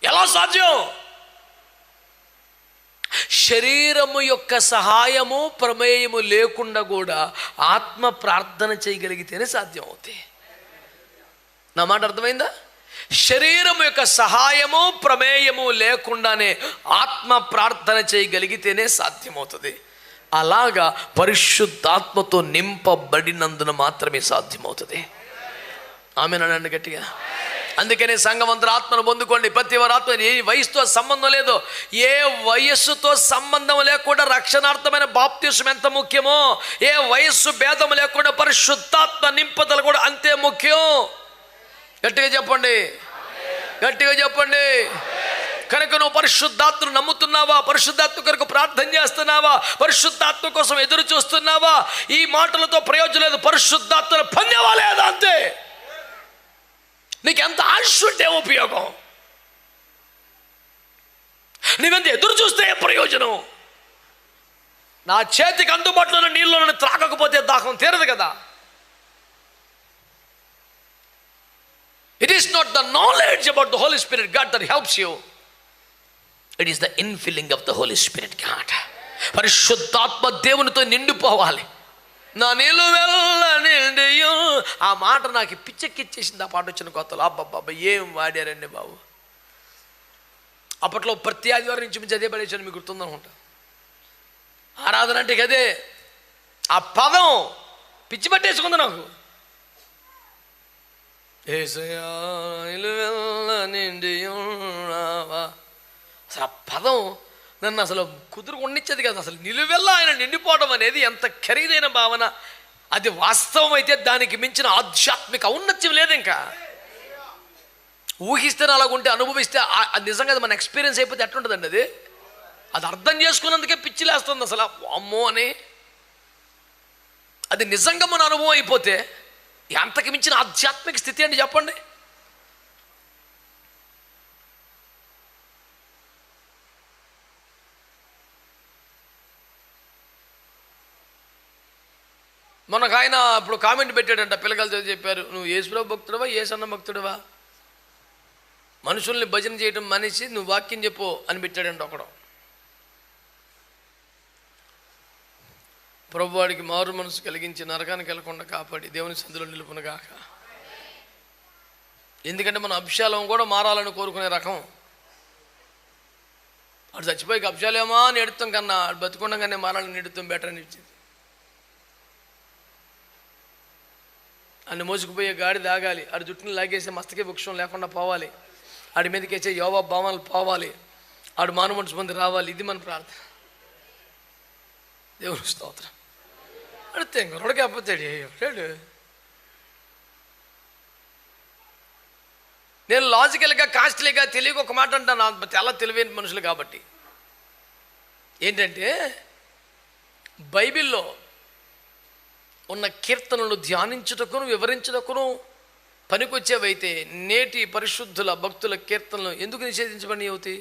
ఎలా సాధ్యం? శరీరము యొక్క సహాయము ప్రమేయము లేకుండా కూడా ఆత్మ ప్రార్థన చేయగలిగితేనే సాధ్యం అవుతాయి. నా మాట అర్థమైందా? శరీరం యొక్క సహాయము ప్రమేయము లేకుండానే ఆత్మ ప్రార్థన చేయగలిగితేనే సాధ్యమవుతుంది. అలాగా పరిశుద్ధాత్మతో నింపబడినందున మాత్రమే సాధ్యమవుతుంది. ఆమేనండి గట్టిగా. అందుకనే సంఘం అందరూ ఆత్మను పొందుకోండి. ప్రతి వారు ఆత్మ, ఏ వయసుతో సంబంధం లేదు, ఏ వయస్సుతో సంబంధం లేకుండా రక్షణార్థమైన బాప్తిసం ఎంత ముఖ్యమో, ఏ వయస్సు భేదం లేకుండా పరిశుద్ధాత్మ నింపుదల కూడా అంతే ముఖ్యం. గట్టిగా చెప్పండి, గట్టిగా చెప్పండి. కనుక నువ్వు పరిశుద్ధాత్మను నమ్ముతున్నావా? పరిశుద్ధాత్మ కొరకు ప్రార్థన చేస్తున్నావా? పరిశుద్ధాత్మ కోసం ఎదురు చూస్తున్నావా? ఈ మాటలతో ప్రయోజనం లేదు. పరిశుద్ధాత్మను పొందేవా లేదా అంతే. నీకు ఎంత ఆశ ఉంటే ఉపయోగం, నీవెంత ఎదురు చూస్తే ప్రయోజనం. నా చేతికి అందుబాటులో ఉన్న నీళ్ళను త్రాగకపోతే దాహం తీరదు కదా. It is not the knowledge about the Holy Spirit God that helps you, it is the infilling of the Holy Spirit God. పరిశుద్ధాత్మ దేవునితో నిండిపోవాలి. నా నిలువెల్ల నిండియు, ఆ మాట నాకు పిచ్చెక్కిచ్చేసింది. ఆ పాట వచ్చిన కొత్తలో అబ్బబ్బబ్బ ఏం వాడారండి బాబు. అప్పట్లో ప్రతి ఆదివారం నుంచి చదివే పడేసాను, మీకు గుర్తుందనుకుంటా. ఆరాధన అంటే కదే, ఆ పదం పిచ్చి పట్టేసుకుంది నాకు. యేసయ్యా నిలువెల్ల నిండియున్నావా, అసలు ఆ పదం నన్ను అసలు కుదురు ఉండిచ్చేది కదా. అసలు నిలువెల్లా ఆయన నిండిపోవడం అనేది ఎంత ఖరీదైన భావన. అది వాస్తవం అయితే దానికి మించిన ఆధ్యాత్మిక ఔన్నత్యం లేదు. ఇంకా ఊహిస్తే అలాగుంటే, అనుభవిస్తే అది నిజంగా మన ఎక్స్పీరియన్స్ అయిపోతే ఎట్లుంటుందండి అది. అది అర్థం చేసుకున్నందుకే పిచ్చిలేస్తుంది అసలు. అమ్మో అని అది నిజంగా మన అనుభవం అయిపోతే అంతకు మించిన ఆధ్యాత్మిక స్థితి అండి చెప్పండి. మనకు ఆయన ఇప్పుడు కామెంట్ పెట్టాడంట, పిల్లకాయలతో చెప్పారు, నువ్వు యేసుప్రభు భక్తుడవా యేసన్న భక్తుడవా, మనుషుల్ని భజన చేయడం మనిషి, నువ్వు వాక్యం చెప్పు అని పెట్టాడంట ఒకడు. ప్రభువాడికి మారు మనసు కలిగించి నరకానికి వెళ్ళకుండా కాపాడి దేవుని సందులో నిలుపునుగాక. ఎందుకంటే మన అభిషాలం కూడా మారాలని కోరుకునే రకం. వాడు చచ్చిపోయి అభిషాలేమా అని ఎడుతాం కన్నా బతుకుండగానే మారాలని ఎడుతాం బెటర్ అనిపించింది. అన్ని మోసుకుపోయే గాడి దాగాలి, ఆడి జుట్టుని లాగేసే మస్తకే వృక్షం లేకుండా పోవాలి, ఆడి మీదకి వచ్చే యోవా భావాలు పోవాలి, ఆడు మానవ మనసు మంది రావాలి. ఇది మన ప్రార్థన. దేవుని స్తోత్రం. అడితే ఇంకొకడికి అప్పతాడు ఎవడాడు. నేను లాజికల్గా కాస్ట్లీగా తెలియక ఒక మాట అంటాను, చాలా తెలివైన మనుషులు కాబట్టి. ఏంటంటే బైబిల్లో ఉన్న కీర్తనలు ధ్యానించుటకును వివరించుటకును పనికొచ్చేవైతే నేటి పరిశుద్ధుల భక్తుల కీర్తనలు ఎందుకు నిషేధించబడి అవుతాయి?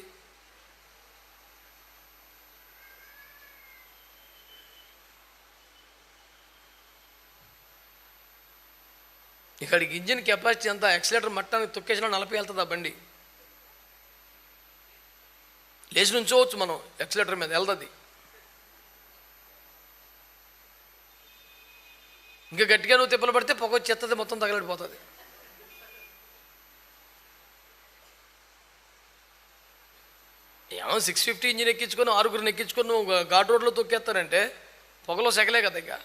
ఇక్కడికి ఇంజిన్ కెపాసిటీ అంతా యాక్సిలేటర్ మట్టానికి తొక్కేసినా 40 వెళ్తుంది ఆ బండి. లేచి నుంచోవచ్చు మనం, యాక్సిలేటర్ మీద వెళ్తుంది. ఇంకా గట్టిగా నువ్వు తిప్పలు పడితే పొగ చెత్తది మొత్తం తగలడిపోతుంది. ఏమో 650 ఇంజిన్ ఎక్కించుకొని 6గురిని ఎక్కించుకొని నువ్వు ఘాట్ రోడ్లో తొక్కేస్తానంటే పొగలో సెగలే కదా. ఇంకా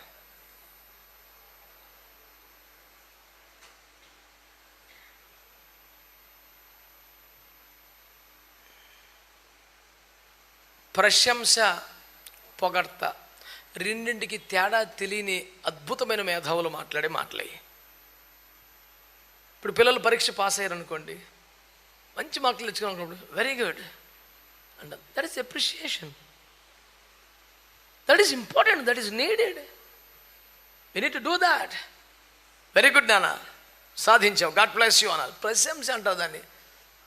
ప్రశంస పొగడ్త రెండింటికి తేడా తెలియని అద్భుతమైన మేధావులు మాట్లాడే మాటలే. ఇప్పుడు పిల్లలు పరీక్ష పాస్ అయ్యారనుకోండి, మంచి మార్కులు తెచ్చుకోవాలనుకోండి, very good and that is appreciation, that is important, that is needed, you need to do that. Very good నాన్న, సాధించావు, గాడ్ బ్లెస్ యూ అనాలి. ప్రశంస అంటావు దాన్ని.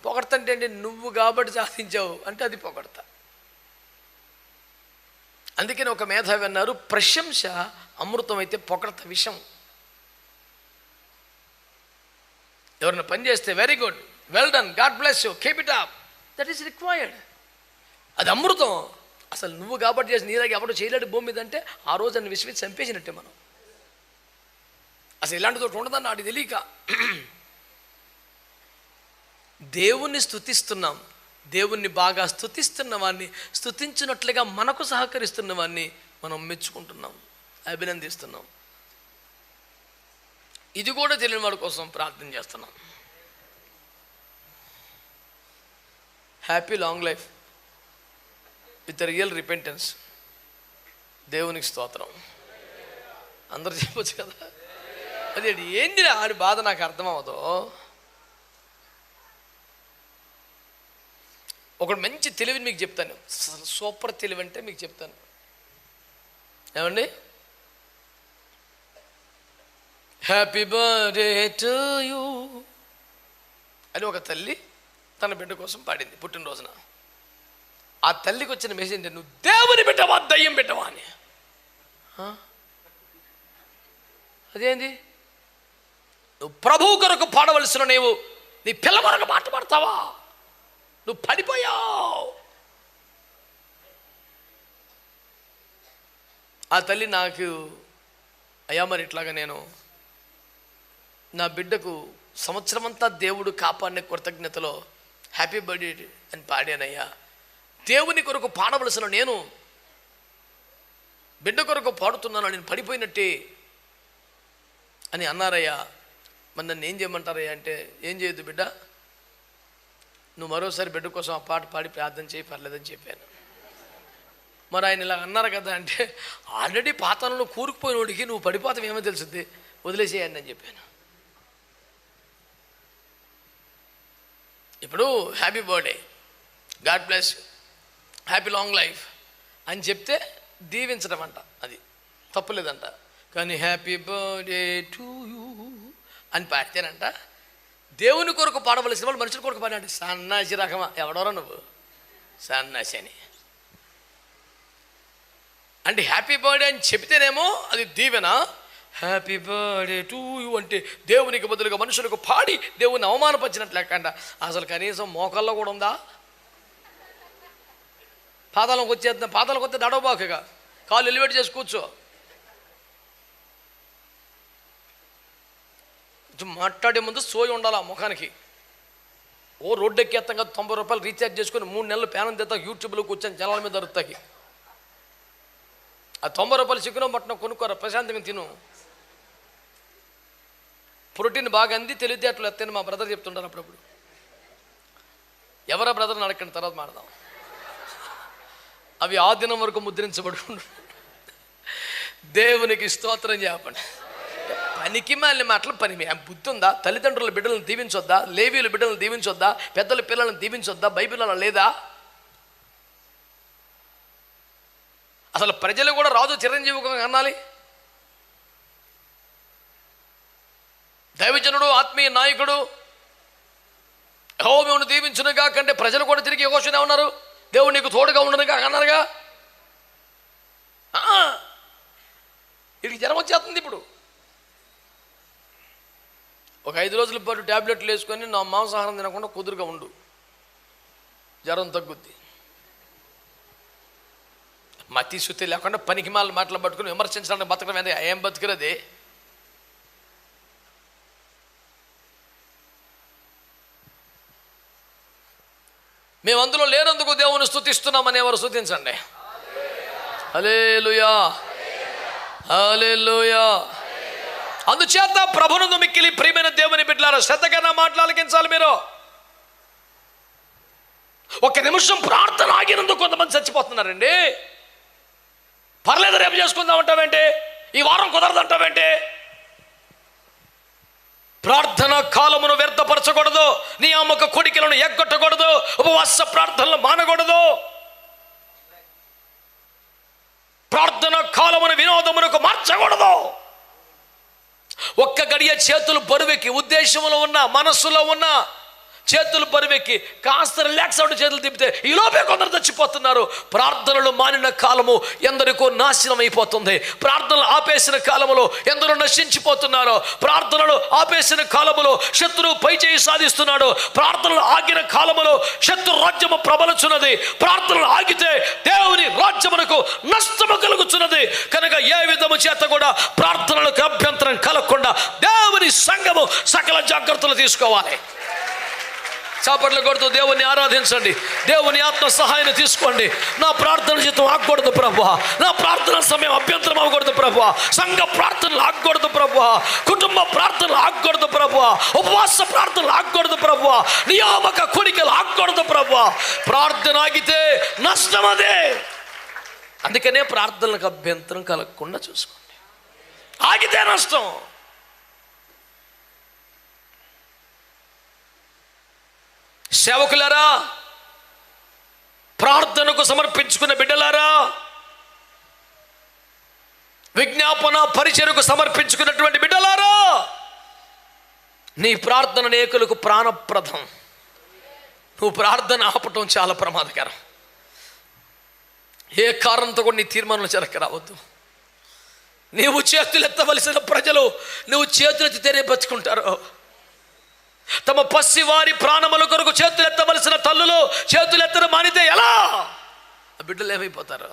పొగడత అంటే ఏంటి? నువ్వు కాబట్టి సాధించావు అంటే అది పొగడత. అందుకని ఒక మేధావి అన్నారు, ప్రశంస అమృతం అయితే పొగడత విషం. ఎవరైనా పని చేస్తే very good, well done, God bless you, keep it up, that is required. అది అమృతం. అసలు నువ్వు కాబట్టి చేసి నీలాగా ఎవరు చేయలేడు భూమి మీద అంటే ఆ రోజు అన్ని విశ్వసి చంపేసినట్టే మనం. అసలు ఇలాంటి తోటి ఉండదని నాటి తెలియక దేవుణ్ణి స్తుతిస్తున్నాం. దేవుణ్ణి బాగా స్తుతిస్తున్న వాడిని, స్తుతించినట్లుగా మనకు సహకరిస్తున్న వాడిని మనం మెచ్చుకుంటున్నాం, అభినందిస్తున్నాం. ఇది కూడా తెలియని వాడి కోసం ప్రార్థన చేస్తున్నాం. Happy long life with real repentance. దేవునికి స్తోత్రం. అందరూ చెప్పొచ్చు కదా. అది ఏంటి ఆడి బాధ నాకు అర్థమవుతో. ఒకడు మంచి తెలివిని మీకు చెప్తాను, సూపర్ తెలివి అంటే మీకు చెప్తాను. ఏమండి, హ్యాపీ బర్త్డే టు యూ అని ఒక తల్లి తన బిడ్డ కోసం పాడింది పుట్టినరోజున. ఆ తల్లికి వచ్చిన మెసేజ్ ఏంటి? నువ్వు దేవుని బిడ్డవా దయ్యం బిడ్డవా అని. అదేంది? నువ్వు ప్రభువు కొరకు పాడవలసిన నీవు నీ పిల్ల కొరకు పాట పాడతావా? నువ్వు పడిపోయావు. ఆ తల్లి నాకు, అయ్యా మరి ఇట్లాగా నేను నా బిడ్డకు సంవత్సరం అంతా దేవుడు కాపాడిన కృతజ్ఞతలో హ్యాపీ బర్త్డే అని పాడానయ్యా. దేవుని కొరకు పాడవలసిన నేను బిడ్డ కొరకు పాడుతున్నాను, నేను పడిపోయినట్టే అని అన్నారయ్యా. మరి నన్ను ఏం చేయమంటారయ్యా అంటే, ఏం చేయొద్దు బిడ్డ, నువ్వు మరోసారి బిడ్డ కోసం ఆ పాట పాడి ప్రార్థన చేయి, పర్లేదని చెప్పాను. మరి ఆయన ఇలా అన్నారు కదా అంటే, ఆల్రెడీ పాతాలను కూరుకుపోయినోడికి నువ్వు పడిపోతావు ఏమో తెలుసుద్ది, వదిలేసేయండి అని చెప్పాను. ఇప్పుడు happy birthday, God bless you, happy long life అని చెప్తే దీవించడం అంట, అది తప్పులేదంట. కానీ హ్యాపీ బర్త్డే టు యూ అని పాడితేనంట దేవుని కొరకు పాడవలసిన వాళ్ళు మనుషుల కొరకు పాడినట్టు. సన్నాసి రకమా, ఎవడోరా నువ్వు సన్నాసి అని. అంటే హ్యాపీ బర్త్డే అని చెప్తేనేమో అది దీవెన, హ్యాపీ బర్త్డే టు యూ అంటే దేవునికి బదులుగా మనుషులకు పాడి దేవుని అవమానపరిచినట్లు లెక్కంట. అసలు కనీసం మోకాల్లో కూడా ఉందా? పాదాలకు వచ్చేద్దాం, పాదాలకు వస్తే దడవబాకగా కాళ్ళు ఎలివేట్ చేసి కూర్చో. మాట్లాడే ముందు సోయి ఉండాలి ఆ ముఖానికి. ఓ రోడ్డు ఎక్కేస్తాం కదా, 90 రూపాయలు రీఛార్జ్ చేసుకుని 3 నెలలు ప్యానం తెస్తా, యూట్యూబ్లో కూర్చొని జనాల మీద దొరుకుతాయి. ఆ 90 రూపాయలు చికెన్ మటన్ కొనుక్కోరా, ప్రశాంతంగా తిను. ప్రోటీన్ బాగా అంది, తెలివితేటలు ఎత్తని మా బ్రదర్ చెప్తుంటారు అప్పుడప్పుడు. ఎవరా బ్రదర్ని అడగండి, తర్వాత మాడదాం. అవి ఆ దినం వరకు ముద్రించబడుకుంటు. దేవునికి స్తోత్రం చెప్పండి. పనికి మాలిన మాటలు పని బుద్ధి ఉందా? తల్లిదండ్రుల బిడ్డలను దీవించొద్దా? లేవీల బిడ్డలను దీవించొద్దా? పెద్దల పిల్లలను దీవించొద్దా? బైబిల్లో లేదా? అసలు ప్రజలు కూడా రాజు చిరంజీవిగా అనాలి. దైవజనుడు, ఆత్మీయ నాయకుడు యెహోవాను దీవించునుగా కంటే ప్రజలు కూడా తిరిగి యెహోషునే ఉన్నారు, దేవుడు నీకు తోడుగా ఉండనుగా అన్నారుగా. వీడికి జ్వరం వచ్చేస్తుంది. ఇప్పుడు ఒక 5 రోజుల పాటు ట్యాబ్లెట్లు వేసుకొని నా మాంసాహారం తినకుండా కుదురుగా ఉండు, జ్వరం తగ్గుద్ది. మతి శుద్ధి లేకుండా పనికి మాల మాటలు పట్టుకుని విమర్శించడానికి బతకడం ఏంటి? ఏం బతికిరది? మేము అందులో లేనందుకు దేవుని స్తుతిస్తున్నామని ఎవరు స్తుతించండి. హల్లెలూయా, హల్లెలూయా. అందుచేత ప్రభువును మిక్కిలి ప్రియమైన దేవుని బిడ్డలారా, శ్రద్ధగా నా మాటలు ఆలకించాలి. మీరు ఒక నిమిషం ప్రార్థన ఆగినందుకు కొంతమంది చచ్చిపోతున్నారండి. పర్లేదు రేపు చేసుకుందాం అంటావేంటి? ఈ వారం కుదరదంటావేంటి? ప్రార్థన కాలమును వ్యర్థపరచకూడదు, నియామక కోడికలను ఎగ్గొట్టకూడదు, ఉపవాస ప్రార్థనలు మానకూడదు. ప్రార్థన కాలమును వినోదమునకు మార్చకూడదు. ఒక్క గడియ చేతులు బరువెక్కి, ఉద్దేశంలో ఉన్న మనస్సులో ఉన్న చేతులు బరువెక్కి కాస్త రిలాక్స్ అవుట్ చేతులు తిప్పితే ఈ లోపే కొందరు చచ్చిపోతున్నారు. ప్రార్థనలు మానిన కాలము ఎందరికో నాశనం అయిపోతుంది. ప్రార్థనలు ఆపేసిన కాలములో ఎందరో నశించిపోతున్నారు. ప్రార్థనలు ఆపేసిన కాలములో శత్రువు పై చేయి సాధిస్తున్నాడు. ప్రార్థనలు ఆగిన కాలములో శత్రు రాజ్యము ప్రబలుచున్నది. ప్రార్థనలు ఆగితే దేవుని రాజ్యమునకు నష్టము కలుగుతున్నది. కనుక ఏ విధము చేత కూడా ప్రార్థనలకు అభ్యంతరం కలగకుండా దేవుని సంఘము సకల జాగ్రత్తలు తీసుకోవాలి. చాపట్లు కొడుతూ దేవుని ఆరాధించండి. దేవుని ఆత్మ సహాయాన్ని తీసుకోండి. నా ప్రార్థన జీతం ఆగకూడదు ప్రభువా, నా ప్రార్థన సమయం అభ్యంతరం అవ్వకూడదు ప్రభువా, సంఘ ప్రార్థనలు ఆగకూడదు ప్రభువా, కుటుంబ ప్రార్థనలు ఆగకూడదు ప్రభువా, ఉపవాస ప్రార్థనలు ఆగకూడదు ప్రభువా, నియామక కోరికలు ఆగకూడదు ప్రభువా. ప్రార్థన ఆగితే నష్టం అదే. అందుకనే ప్రార్థనలకు అభ్యంతరం కలగకుండా చూసుకోండి. ఆగితే నష్టం. సేవకులారా, ప్రార్థనకు సమర్పించుకున్న బిడ్డలారా, విజ్ఞాపన పరిచయకు సమర్పించుకున్నటువంటి బిడ్డలారా, నీ ప్రార్థన అనేకులకు ప్రాణప్రదం. నువ్వు ప్రార్థన ఆపటం చాలా ప్రమాదకరం. ఏ కారణంతో కూడా నీ తీర్మానం జరగరావద్దు. నీవు చేతులెత్తవలసిన ప్రజలు నువ్వు చేతులెత్తితేనే బతుకుంటారు. తమ పసివారి ప్రాణముల కొరకు చేతులెత్తవలసిన తల్లులు చేతులెత్తడం మానితే ఎలా? ఆ బిడ్డలు ఏమైపోతారు?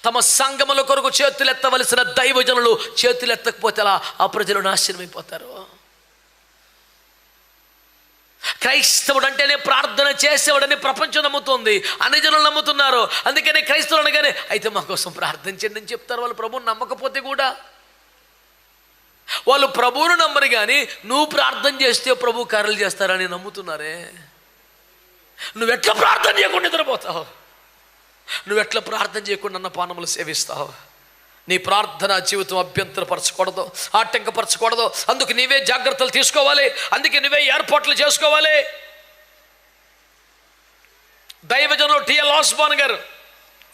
తమ సంఘముల కొరకు చేతులెత్తవలసిన దైవజనులు చేతులెత్తకపోతే ఎలా? ఆ ప్రజలు నాశనమైపోతారు. క్రైస్తవుడు అంటేనే ప్రార్థన చేసేవాడని ప్రపంచం నమ్ముతుంది, అన్ని జనులు నమ్ముతున్నారు. అందుకనే క్రైస్తవులు అనగానే అయితే మా కోసం ప్రార్థన చేయండి అని చెప్తారు. వాళ్ళు ప్రభువుని నమ్మకపోతే కూడా, వాళ్ళు ప్రభువును నమ్మరు కానీ నువ్వు ప్రార్థన చేస్తే ప్రభు కార్యాలు చేస్తారని నమ్ముతున్నారే. నువ్వెట్లా ప్రార్థన చేయకుండా నిద్రపోతావు? నువ్వెట్లా ప్రార్థన చేయకుండా అన్న పానములు సేవిస్తావు? నీ ప్రార్థన జీవితం అభ్యంతరపరచకూడదు, ఆటంకపరచకూడదు. అందుకు నీవే జాగ్రత్తలు తీసుకోవాలి. అందుకే నువ్వే ఏర్పాట్లు చేసుకోవాలి. దైవజనులు టిఎల్ ఆస్మాన్ గారు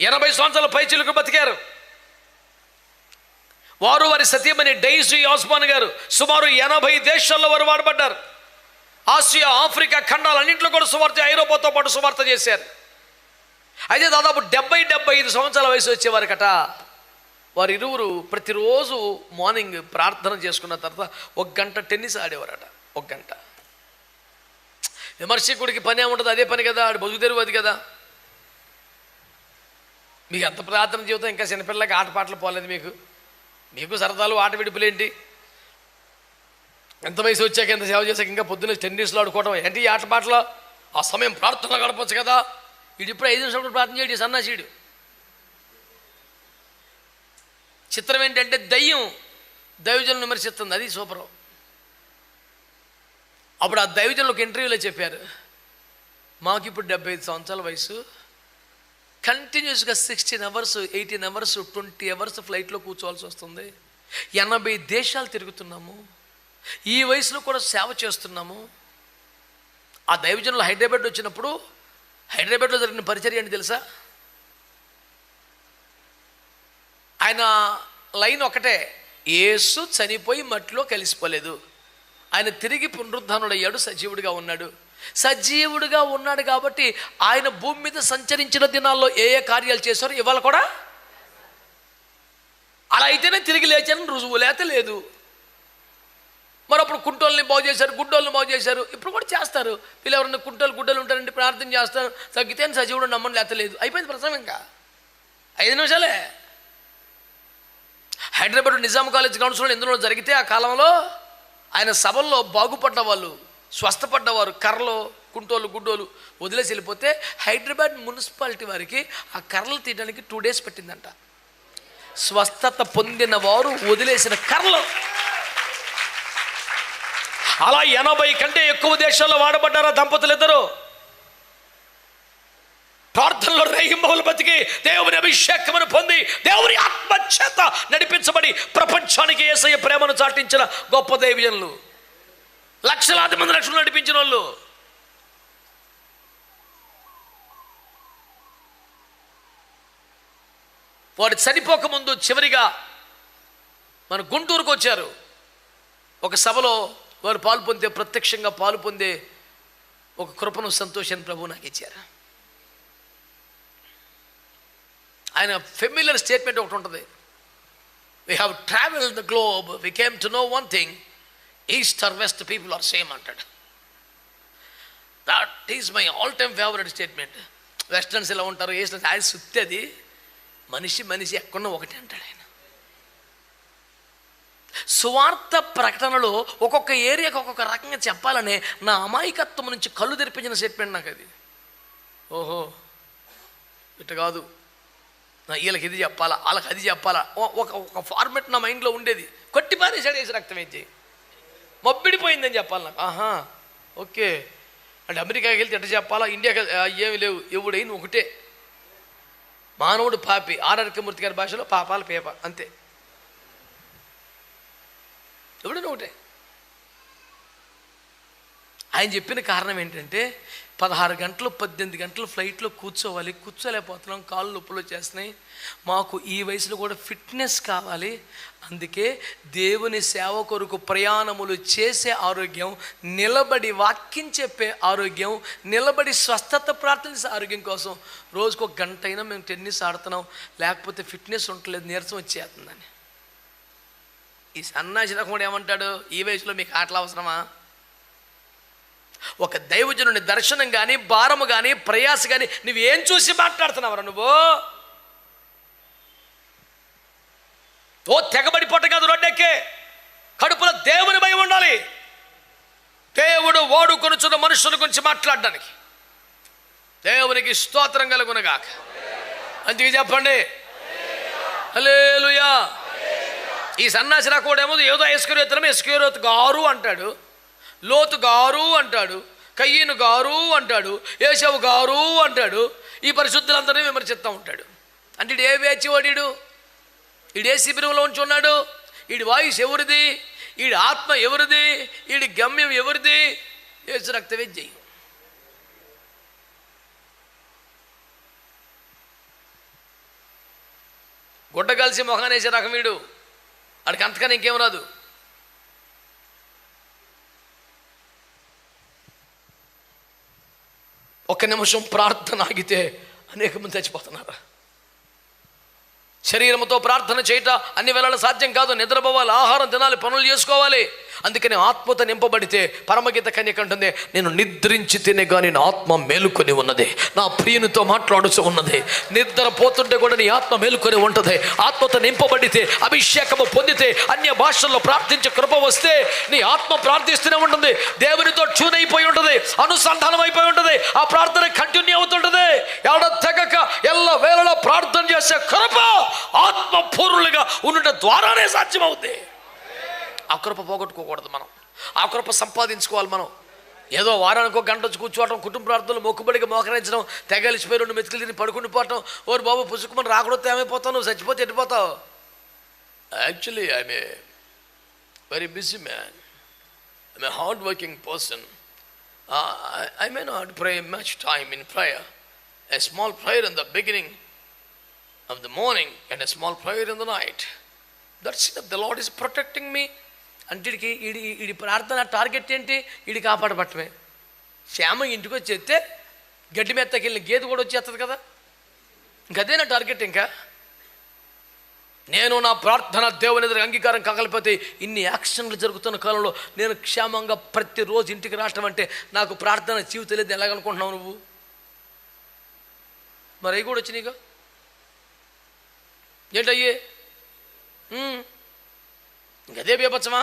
80 సంవత్సరాల పైచిలకు బతికారు. వారు వారి సతీమణి డైజీ ఆస్మాన్ గారు సుమారు 80 దేశాల్లో వారు వాడబడ్డారు. ఆసియా, ఆఫ్రికా ఖండాలన్నింటిలో కూడా సువార్త, ఐరోపాతో పాటు సువార్త చేశారు. అయితే దాదాపు 70-75 సంవత్సరాల వయసు వచ్చేవారికట వారు ఇరువురు ప్రతిరోజు మార్నింగ్ ప్రార్థన చేసుకున్న తర్వాత 1 గంట టెన్నిస్ ఆడేవారట. 1 గంట. విమర్శకుడికి పని ఏముంటుంది? అదే పని కదా, ఆడు బతుకు తెరువు అది కదా. మీకు ఎంత ప్రార్థన జీవితం, ఇంకా చిన్నపిల్లలకి ఆటపాటలు పోలేదు. మీకు సరదాలు ఆట విడుపులేంటి? ఎంత వయసు వచ్చాక ఎంత సేవ చేశాక ఇంకా పొద్దున్న టెన్నిస్లో ఆడుకోవడం ఏంటి? ఈ ఆటపాటలో ఆ సమయం ప్రార్థనలో గడపచ్చు కదా. వీడు ఇప్పుడు 5 నిమిషాలు ప్రార్థన చేయడు సన్నాసీడు. చిత్రం ఏంటంటే దైవజనులు విమర్శిస్తుంది, అది సూపరు. అప్పుడు ఆ దైవజనులు ఒక ఇంటర్వ్యూలో చెప్పారు, మాకు ఇప్పుడు 75 సంవత్సరాల వయసు, కంటిన్యూస్గా 16 అవర్స్ 18 అవర్స్ 20 అవర్స్ ఫ్లైట్లో కూర్చోవాల్సి వస్తుంది. 80 దేశాలు తిరుగుతున్నాము, ఈ వయసులో కూడా సేవ చేస్తున్నాము. ఆ దైవజనులు హైదరాబాద్ వచ్చినప్పుడు హైదరాబాద్లో జరిగిన పరిచర్య ఏంటి తెలుసా? ఆయన లైన్ ఒకటే, యేసు చనిపోయి మట్టిలో కలిసిపోలేదు, ఆయన తిరిగి పునరుద్ధానుడయ్యాడు, సజీవుడిగా ఉన్నాడు. సజీవుడిగా ఉన్నాడు కాబట్టి ఆయన భూమి మీద సంచరించిన దినాల్లో ఏ ఏ కార్యాలు చేశారో ఇవాళ కూడా అలా అయితేనే తిరిగి లేచారని రుజువు, లేతే లేదు. మరప్పుడు కుంటోళ్ళని బాగు చేశారు, గుడ్డోళ్ళని బాగు చేశారు, ఇప్పుడు కూడా చేస్తారు. వీళ్ళు ఎవరైనా గుడ్డలు ఉంటారంటే ప్రార్థన చేస్తారు, తగ్గితే సజీవుడు నమ్మని లేత లేదు. అయిపోయింది ప్రసవం. ఇంకా 5 నిమిషాలే. హైదరాబాద్ నిజాం కాలేజ్ కౌన్సిల్ ఎందులో జరిగితే ఆ కాలంలో ఆయన సభల్లో బాగుపడ్డ వాళ్ళు, స్వస్థపడ్డవారు, కర్రలు, కుంటోళ్ళు, గుడ్డోలు వదిలేసి వెళ్ళిపోతే హైదరాబాద్ మున్సిపాలిటీ వారికి ఆ కర్రలు తీయడానికి 2 days పెట్టిందంట. స్వస్థత పొందిన వారు వదిలేసిన కర్రలు. అలా 80 కంటే ఎక్కువ దేశాల్లో వాడబడ్డారు ఆ దంపతులు ఇద్దరు. ప్రార్థనలో రేయింబవలు బతికి దేవుని అభిషేకమును పొంది దేవుని ఆత్మచేత నడిపించబడి ప్రపంచానికి యేసయ్య ప్రేమను చాటించిన గొప్ప దైవజనులు, లక్షలాది మంది రక్షణ నడిపించిన వాళ్ళు. వాడు చనిపోకముందు చివరిగా మన గుంటూరుకు వచ్చారు. ఒక సభలో వారు పాలు పొందే, ప్రత్యక్షంగా పాలు పొందే ఒక కృపను, సంతోషాన్ని ప్రభు నాకు ఇచ్చారు. ఆయన ఫెమిలియర్ స్టేట్మెంట్ ఒకటి ఉంటుంది, we have travelled the globe, we came to know one thing, east or west people are same అంటాడు. That is my all time favourite statement. Westerns ఇలా ఉంటారు, ఈస్టర్న్స్ ఆయన సుత్తి, అది మనిషి ఎక్కడో ఒకటి అంటాడు ఆయన. సువార్త ప్రకటనలో ఒక్కొక్క ఏరియాకి ఒక్కొక్క రకంగా చెప్పాలనే నా అమాయకత్వం నుంచి కళ్ళు తెరిపించిన స్టేట్మెంట్ నాకు అది. ఓహో ఇటు కాదు, వీళ్ళకి ఇది చెప్పాలా, వాళ్ళకి అది చెప్పాలా, ఒక ఫార్మెట్ నా మైండ్లో ఉండేది. కొట్టి పారేసాడు వేసి రక్తం వేసి మొబ్బిడిపోయిందని చెప్పాలి నాకు. ఆహా ఓకే, అంటే అమెరికాకి వెళ్తే ఎట్లా చెప్పాలా, ఇండియాకి ఏమి లేవు, ఎవడైనా ఒకటే, మానవుడు పాపి, ఆర్ఆర్కే మూర్తి గారి భాషలో పాపాల పేప అంతే, ఎవడైనా ఒకటే. ఆయన చెప్పిన కారణం ఏంటంటే 16 గంటలు 18 గంటలు ఫ్లైట్లో కూర్చోవాలి, కూర్చోలేకపోతున్నాం, కాళ్ళు నొప్పులు చేస్తున్నాయి, మాకు ఈ వయసులో కూడా ఫిట్నెస్ కావాలి, అందుకే దేవుని సేవ కొరకు ప్రయాణములు చేసే ఆరోగ్యం, నిలబడి వాక్యం చెప్పే ఆరోగ్యం, నిలబడి స్వస్థత ప్రార్థించే ఆరోగ్యం కోసం రోజుకు 1 గంట అయినా మేము టెన్నిస్ ఆడుతున్నాం, లేకపోతే ఫిట్నెస్ ఉండలేదు, నీరసం వచ్చేస్తుందని. ఈ సన్నాసి రకముడు ఏమంటాడు, ఈ వయసులో మీకు ఆటలు అవసరమా? ఒక దైవజనుని దర్శనం కానీ, భారము కానీ, ప్రయాస కానీ నువ్వేం చూసి మాట్లాడుతున్నావురా నువ్వు? ఓ తెగబడిపోట కాదు, రోడ్డెక్కే కడుపులో దేవుని భయం ఉండాలి. దేవుడు వాడుకొనుచున్న మనుషుల గురించి మాట్లాడడానికి. దేవునికి స్తోత్రం కలుగునుగాక. అందుకే చెప్పండి హల్లెలూయా. ఈ సన్నాసి రాకూడేమో ఏదో ఎస్కేరోత్ గారు అంటాడు, లోతు గారు అంటాడు, కయ్యను గారు అంటాడు, యేషవు గారు అంటాడు, ఈ పరిశుద్ధులందరినీ విమర్శిస్తూ ఉంటాడు. అంటే ఇడు ఏ వేచివాడు, ఈడే శిబిరంలో ఉంచి ఉన్నాడు, ఈడి వాయుస్ ఎవరిది, ఈడి ఆత్మ ఎవరిది, ఈడి గమ్యం ఎవరిది? యేసు రక్తమే జయం. గుడ్డ కలిసి మొహానేసే రకం వీడు, వాడికి అంతకన్నా ఇంకేం రాదు. ఒక్క నిమిషం ప్రార్థన ఆగితే అనేక మంది చచ్చిపోతున్నారు. శరీరంతో ప్రార్థన చేయట అన్ని వేళలా సాధ్యం కాదు. నిద్రపోవాలి, ఆహారం తినాలి, పనులు చేసుకోవాలి. అందుకని ఆత్మతో నింపబడితే పరమగీత కన్యక అంటుంది, నేను నిద్రించి తినే కానీ నా ఆత్మ మేలుకొని ఉన్నది, నా ప్రియునితో మాట్లాడుతూ ఉన్నది. నిద్ర పోతుంటే కూడా నీ ఆత్మ మేలుకొని ఉంటుంది. ఆత్మతో నింపబడితే, అభిషేకము పొందితే, అన్య భాషల్లో ప్రార్థించే కృప వస్తే నీ ఆత్మ ప్రార్థిస్తూనే ఉంటుంది, దేవునితో ట్యూన్ అయిపోయి ఉంటుంది, అనుసంధానం అయిపోయి ఉంటుంది, ఆ ప్రార్థన కంటిన్యూ అవుతుంటుంది. ఎవడ తెగక ఎల్ల వేళలో ప్రార్థన చేసే కృప ఆత్మ పూర్ణులుగా ఉండటం ద్వారానే సాధ్యమవుతుంది. ఆ కృప పోగొట్టుకోకూడదు, మనం ఆ కృప సంపాదించుకోవాలి. మనం ఏదో వారానికి 1 గంట వచ్చి కూర్చోవటం, కుటుంబ ప్రార్థనలు మొక్కుబడిగా మోకరించడం, తెగలిసిపోయి 2 మెతుకులు తిని పడుకుని పోవటం, ఓరు బాబు పుసుకుమని రాకూడదు ఏమైపోతావు, నువ్వు చచ్చిపోతే ఎట్టిపోతావు. Actually I'm a very busy man, I'm a hard working person. I may not pray much time in prayer. A small prayer in the beginning of the morning and a small prayer in the night. That's it. The Lord is protecting me. అంటే వీడి ప్రార్థన target ఏంటి? వీడి కాపాడబట్టమే. శ్యామ ఇంటికి వచ్చేస్తే గడ్డి మెత్తకి వెళ్ళిన గేదె కూడా వచ్చేస్తుంది కదా, ఇంకదే నా టార్గెట్. ఇంకా నేను నా ప్రార్థన దేవుని ఎదురు అంగీకారం కాగలిపోతే ఇన్ని యాక్షన్లు జరుగుతున్న కాలంలో నేను క్షేమంగా ప్రతిరోజు ఇంటికి రావటం అంటే నాకు ప్రార్థన జీవితం లేదు ఎలాగనుకుంటున్నావు నువ్వు? మరి అవి కూడా వచ్చినాయిగా, ఏంటయ్యే? ఇంకదే బీభత్సమా?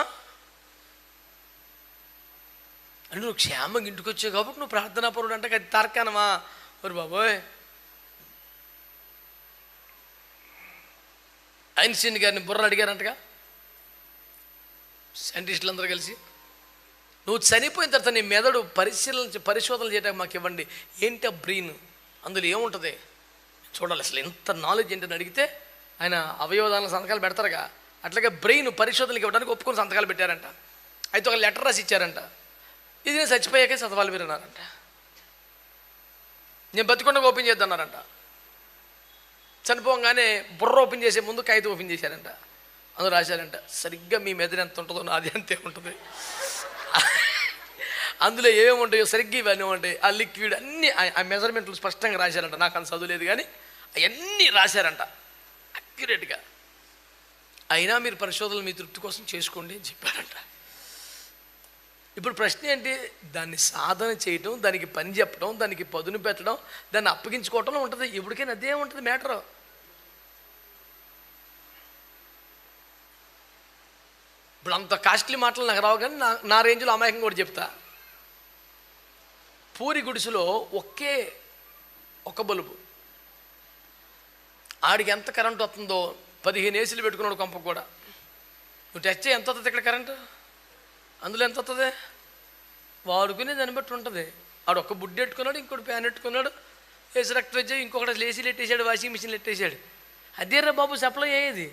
అంటే నువ్వు క్షేమంగా ఇంటికి వచ్చావు కాబట్టి నువ్వు ప్రార్థనా పరుడు అంటే అది తార్కానమా? మరి బాబోయ్, ఐన్స్టీన్ గారిని బుర్రలు అడిగారంటగా సైంటిస్టులు అందరూ కలిసి, నువ్వు చనిపోయిన తర్వాత నీ మెదడు పరిశోధనలు చేయడానికి మాకు ఇవ్వండి. ఏంటి ఆ బ్రెయిన్, అందులో ఏముంటుంది చూడాలి, అసలు ఎంత నాలెడ్జ్ ఏంటని అడిగితే ఆయన అవయవదాన సంతకాలు పెడతారుగా, అట్లాగే బ్రెయిన్ పరిశోధనలకు ఇవ్వడానికి ఒప్పుకొని సంతకాలు పెట్టారంట. అయితే ఒక లెటర్ రాసి ఇచ్చారంట, ఇది నేను చచ్చిపోయాకే చదవాలి మీరు అన్నారంట. నేను బతికుండా ఓపెన్ చేద్దన్నారంట. చనిపోగానే బుర్ర ఓపెన్ చేసే ముందు కాగితం ఓపెన్ చేశారంట. అందులో రాశారంట, సరిగ్గా మీ మెదడు ఎంత ఉంటుందో నాది అంతే ఉంటుంది, అందులో ఏమేమి ఉంటాయో సరిగ్గా ఇవన్నీ ఉంటాయి, ఆ లిక్విడ్ అన్నీ ఆ మెజర్మెంట్లు స్పష్టంగా రాశారంట. నాకు అంత చదువులేదు కానీ అవన్నీ రాశారంట అక్యురేట్గా. అయినా మీరు పరిశోధనలు మీ తృప్తి కోసం చేసుకోండి అని చెప్పారంట. ఇప్పుడు ప్రశ్న ఏంటి? దాన్ని సాధన చేయటం, దానికి పని చెప్పడం, దానికి పదును పెట్టడం, దాన్ని అప్పగించుకోవటంలో ఉంటుంది. ఇప్పటికైనా అదే ఉంటుంది మ్యాటరు. ఇప్పుడు అంత కాస్ట్లీ మాటలు నాకు రావు, కానీ నా రేంజ్లో అమాయకంగా కూడా చెప్తా. పూరి గుడిసెలో ఒక బల్బు, ఆడికి ఎంత కరెంట్ వస్తుందో 15 ఏసీలు పెట్టుకున్నాడు కొంప కూడా. నువ్వు టచ్ చేయి, ఎంత వస్తుంది ఇక్కడ కరెంటు, అందులో ఎంత వస్తుంది వాడుకునే దాన్ని బట్టి ఉంటుంది. ఆడు ఒక్క బుడ్డి పెట్టుకున్నాడు, ఇంకోటి ఫ్యాన్ పెట్టుకున్నాడు, ఏసీ రెక్టర్ వచ్చి ఇంకొకటి ఏసీలు పెట్టేశాడు, వాషింగ్ మిషన్లు పెట్టేశాడు. అదేరా బాబు సప్లై అయ్యేది.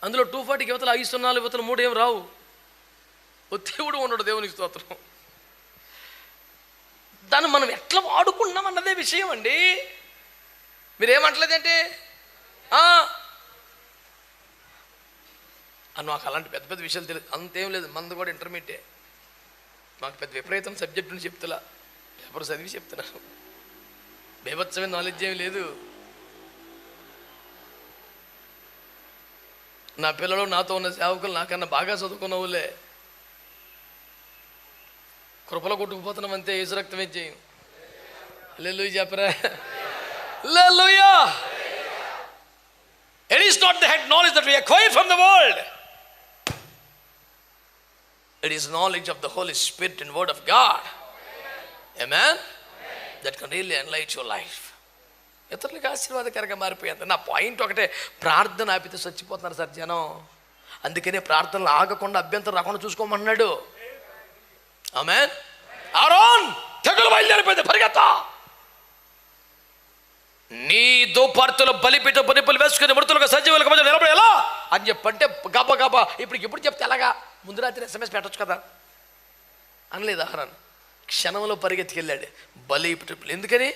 అందులో 240 యువతలు 5 సున్నాలు యువతలు 3 ఏం రావు. దేవుడు ఉండడు, దేవునికి స్తోత్రం. దాన్ని మనం ఎట్లా వాడుకున్నాం అన్నదే విషయం అండి. మీరేమంటలేదంటే నాకు అలాంటి పెద్ద పెద్ద విషయాలు తెలియదు, అంతేం లేదు. మంది కూడా ఇంటర్మీడియటే, మాకు పెద్ద విపరీతం సబ్జెక్టుని చెప్తున్నా, పేపర్ చదివి చెప్తున్నాను. బేభత్సమైన నాలెడ్జ్ ఏమి లేదు. నా పిల్లలు, నాతో ఉన్న సేవకులు నాకన్నా బాగా చదువుకున్న వాళ్ళే. కృపలో కొట్టుకుపోతున్నాం అంతే, యేసు రక్తమే చేయం. హల్లెలూయా చెప్పరా, హల్లెలూయా. It is not the head knowledge that we acquire from the world. It is knowledge of the Holy Spirit and Word of God. Amen. That can really enlighten your life. ఇతరులకు ఆశీర్వాదకరంగా మారిపోయింది. నా పాయింట్ ఒకటే, ప్రార్థన ఆపితే చచ్చిపోతున్నారు sir జనం. అందుకనే ప్రార్థనలు ఆగకుండా అభ్యంతరం రాకుండా చూసుకోమన్నాడు. ఆమేన్. ఆరోన్ తెగులు బయలుదేరిపోయింది, పరిగెత్తా. నీ దుపార్తులు బలిపీఠ బలిపలు వేసుకుని మృతులుగా సజీవులకు మధ్య నిలబడి ఎలా అని చెప్పంటే గబా ఇప్పుడు చెప్తే ఎలాగా, ముందు రాత్రి SMS పెట్టచ్చు కదా అనలేదు అహరోను. క్షణంలో పరిగెత్తికెళ్ళాడు బలిపీఠం. ఎందుకని?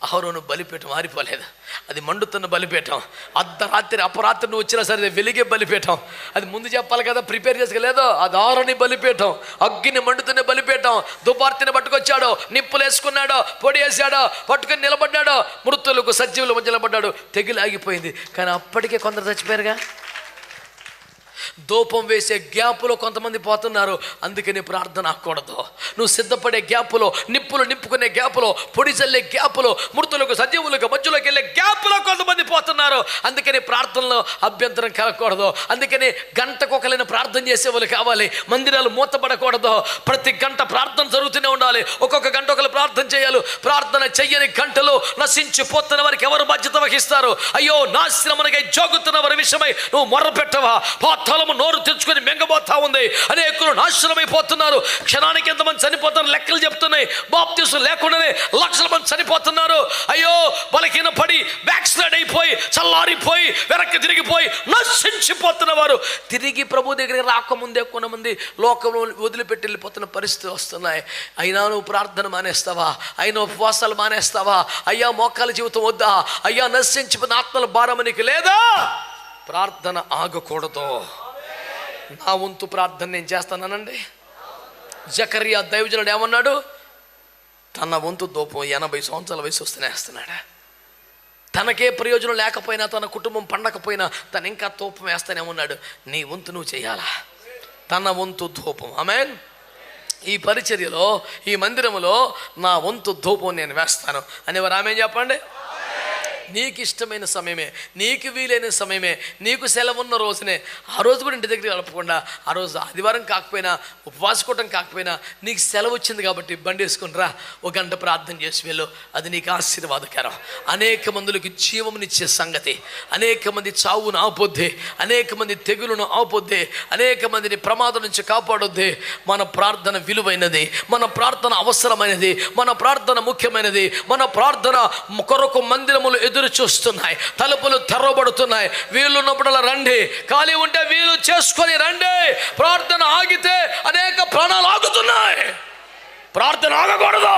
అహరోను బలిపీఠం మారిపోలేదు, అది మండుతున్న బలిపీఠం. అర్ధరాత్రి అపరాత్రి నువ్వు వచ్చినా సరే వెలిగే బలిపీఠం. అది ముందు చెప్పాలి కదా, ప్రిపేర్ చేసుకోలేదో. అది ఆరుని బలిపీఠం, అగ్గిని మండుతున్న బలిపీఠం. దుపార్తిని పట్టుకొచ్చాడో, నిప్పులు వేసుకున్నాడో, పొడి వేసాడో, పట్టుకుని నిలబడ్డాడో, మృతులకు సజీవుల మధ్య నిలబడ్డాడు. తెగిలి ఆగిపోయింది. కానీ అప్పటికే కొందరు చచ్చిపోయారుగా. ధూపం వేసే గ్యాపులో కొంతమంది పోతున్నారు. అందుకని ప్రార్థన ఆకూడదు. నువ్వు సిద్ధపడే గ్యాపులో, నిప్పులు నింపుకునే గ్యాపులో, పొడి చల్లే గ్యాపులో, మృతులకు సజీవులకు మధ్యలోకి వెళ్ళే గ్యాపులో కొంతమంది పోతున్నారు. అందుకని ప్రార్థనలో అభ్యంతరం కలగకూడదు. అందుకని గంటకొకరైనా ప్రార్థన చేసేవాళ్ళు కావాలి. మందిరాలు మూతపడకూడదు. ప్రతి గంట ప్రార్థన జరుగుతూనే ఉండాలి. ఒక్కొక్క గంట ఒకరు ప్రార్థన చేయాలి. ప్రార్థన చెయ్యని గంటలు నశించిపోతున్న వారికి ఎవరు బాధ్యత వహిస్తారు? అయ్యో నాశనమునకై జోగుతున్న వారి విషయమై నువ్వు మొర్రపెట్టవా? పాతాళము నోరు తెచ్చుకొని మెంగబోతా ఉంది. అనేకులు నాశనమైపోతున్నారు. క్షణానికి ఎంతమంది చనిపోతున్నారు లెక్కలు చెప్తున్నాయి. బాప్తిసం లేకుండానే లక్షల మంది చనిపోతున్నారు. అయ్యో బలహీన పడి బ్యాక్ స్లైడ్ అయిపోయి, చల్లారిపోయి, వెనక్కి తిరిగిపోయి నశించిపోతున్న వారు తిరిగి ప్రభు దగ్గరికి రాకముందే కొంతమంది లోకంలో వదిలిపెట్టి వెళ్ళిపోతున్న పరిస్థితులు వస్తున్నాయి. అయినా నువ్వు ప్రార్థన మానేస్తావా? అయినా ఉపవాసాలు మానేస్తావా? అయ్యా మోకాల జీవితం వద్దా? అయ్యా నశించిపోయిన ఆత్మల భారం నీకు లేదా? ప్రార్థన ఆగకూడదు. నా వంతు ప్రార్థన నేను చేస్తానండి. జకరియా దైవజనుడు ఏమన్నాడు? తన వంతు ధూపం 80 సంవత్సరాల వయసు వస్తేనే వేస్తున్నాడు. తనకే ప్రయోజనం లేకపోయినా, తన కుటుంబం పండకపోయినా తను ఇంకా ధూపం వేస్తానే ఉన్నాడు. నీ వంతు నువ్వు చేయాలా? తన వంతు ధూపం. ఆమేన్. ఈ పరిచర్యలో, ఈ మందిరంలో నా వంతు ధూపం నేను వేస్తాను అనేవారు ఆమేన్ చెప్పండి. నీకు ఇష్టమైన సమయమే, నీకు వీలైన సమయమే, నీకు సెలవున్న రోజునే, ఆ రోజు కూడా ఇంటి దగ్గర గడపకుండా, ఆ రోజు ఆదివారం కాకపోయినా, ఉపవాసుకోవటం కాకపోయినా, నీకు సెలవు వచ్చింది కాబట్టి బండి వేసుకుని రా, 1 గంట ప్రార్థన చేసి వెళ్ళు. అది నీకు ఆశీర్వాదకరం. అనేక మందులకి జీవమునిచ్చే సంగతి. అనేక మంది చావును ఆపొద్ది, అనేక మంది తెగులను ఆపొద్ది, అనేక మందిని ప్రమాదం నుంచి కాపాడొద్ది. మన ప్రార్థన విలువైనది, మన ప్రార్థన అవసరమైనది, మన ప్రార్థన ముఖ్యమైనది. మన ప్రార్థన కొరకు మందిరములు ఎదురు చూస్తున్నాయి, తలుపులు తెరవబడుతున్నాయి. వీళ్ళున్నప్పుడు రండి, ఖాళీ ఉంటే వీలు చేసుకొని రండి. ప్రార్థన ఆగితే అనేక ప్రాణాలు ఆగుతున్నాయి. ప్రార్థన ఆగకూడదు,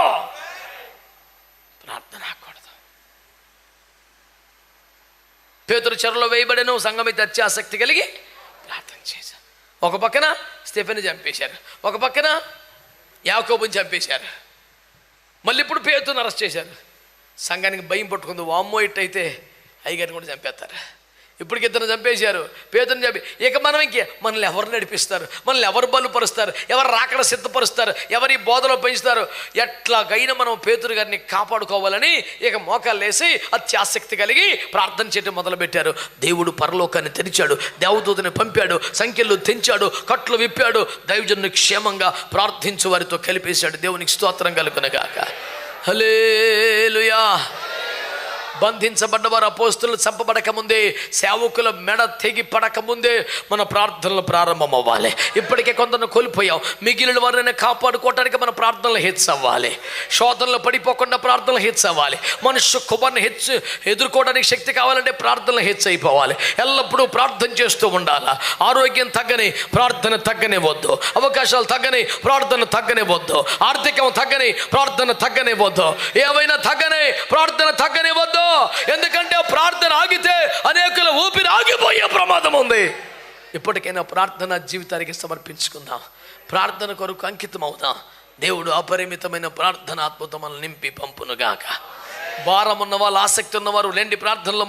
ప్రార్థన ఆగకూడదు. పేతురు చెరలో వేయబడెను, సంఘమైతే అత్యాసక్తి కలిగి ప్రార్థన చేశారు. ఒక పక్కన స్టెఫెన్ని చంపేశారు, ఒక పక్కన యాకోబుని చంపేశారు. మళ్ళీ ఇప్పుడు పేతురుని అరెస్ట్ చేశారు. సంఘానికి భయం పట్టుకుంది. వామ్మో ఇట్టయితే అయ్యగారిని కూడా చంపేస్తారు. ఇప్పటికి ఇద్దరు చంపేశారు, పేతురుని చంపి ఇక మనల్ని ఎవరు నడిపిస్తారు, మనల్ని ఎవరు బలుపరుస్తారు, ఎవరు రాకడ సిద్ధపరుస్తారు, ఎవరి బోధలో పెంచుతారు? ఎట్లాగైనా మనం పేతురు గారిని కాపాడుకోవాలని ఇక మోకాళ్ళు వేసి అత్యాసక్తి కలిగి ప్రార్థన చేయడం మొదలుపెట్టారు. దేవుడు పరలోకాన్ని తెరిచాడు, దేవదూతని పంపాడు, సంఖ్యలు తెంచాడు, కట్లు విప్పాడు, దైవజనుని క్షేమంగా ప్రార్థించు వారితో కలిపేశాడు. దేవునికి స్తోత్రం కలుగునగాక. హల్లెలూయా. బంధించబడ్డవారు అపోస్తులు చంపబడక ముందే, సేవకుల మెడ తెగి పడక ముందే మన ప్రార్థనలు ప్రారంభం అవ్వాలి. ఇప్పటికే కొందరు కోల్పోయాం, మిగిలిన వారిని కాపాడుకోవటానికి మన ప్రార్థనలు హెచ్చవ్వాలి. శోధనలు పడిపోకుండా ప్రార్థనలు హెచ్చవ్వాలి. మనుష్య కుమార్ని ఎదుర్కోవడానికి శక్తి కావాలంటే ప్రార్థనలు హెచ్చైపోవాలి. ఎల్లప్పుడూ ప్రార్థన చేస్తూ ఉండాలి. ఆరోగ్యం తగ్గని ప్రార్థన తగ్గనివ్వద్దు, అవకాశాలు తగ్గని ప్రార్థన తగ్గనివ్వద్దు, ఆర్థికం తగ్గని ప్రార్థన తగ్గనివ్వద్దు, ఏవైనా తగ్గని ప్రార్థన తగ్గనివ్వద్దు. ఎందుకంటే ప్రార్థన ఆగితే అనేకుల ఊపిరి ఆగిపోయే ప్రమాదం ఉంది. ఇప్పటికైనా ప్రార్థన జీవితానికి సమర్పించుకుందాం, ప్రార్థన కొరకు అంకితం అవుదాం. దేవుడు అపరిమితమైన ప్రార్థన అద్భుతములను నింపి పంపునుగాక. భారం ఉన్నవాళ్ళు, ఆసక్తి ఉన్నవారు లేండి ప్రార్థనలో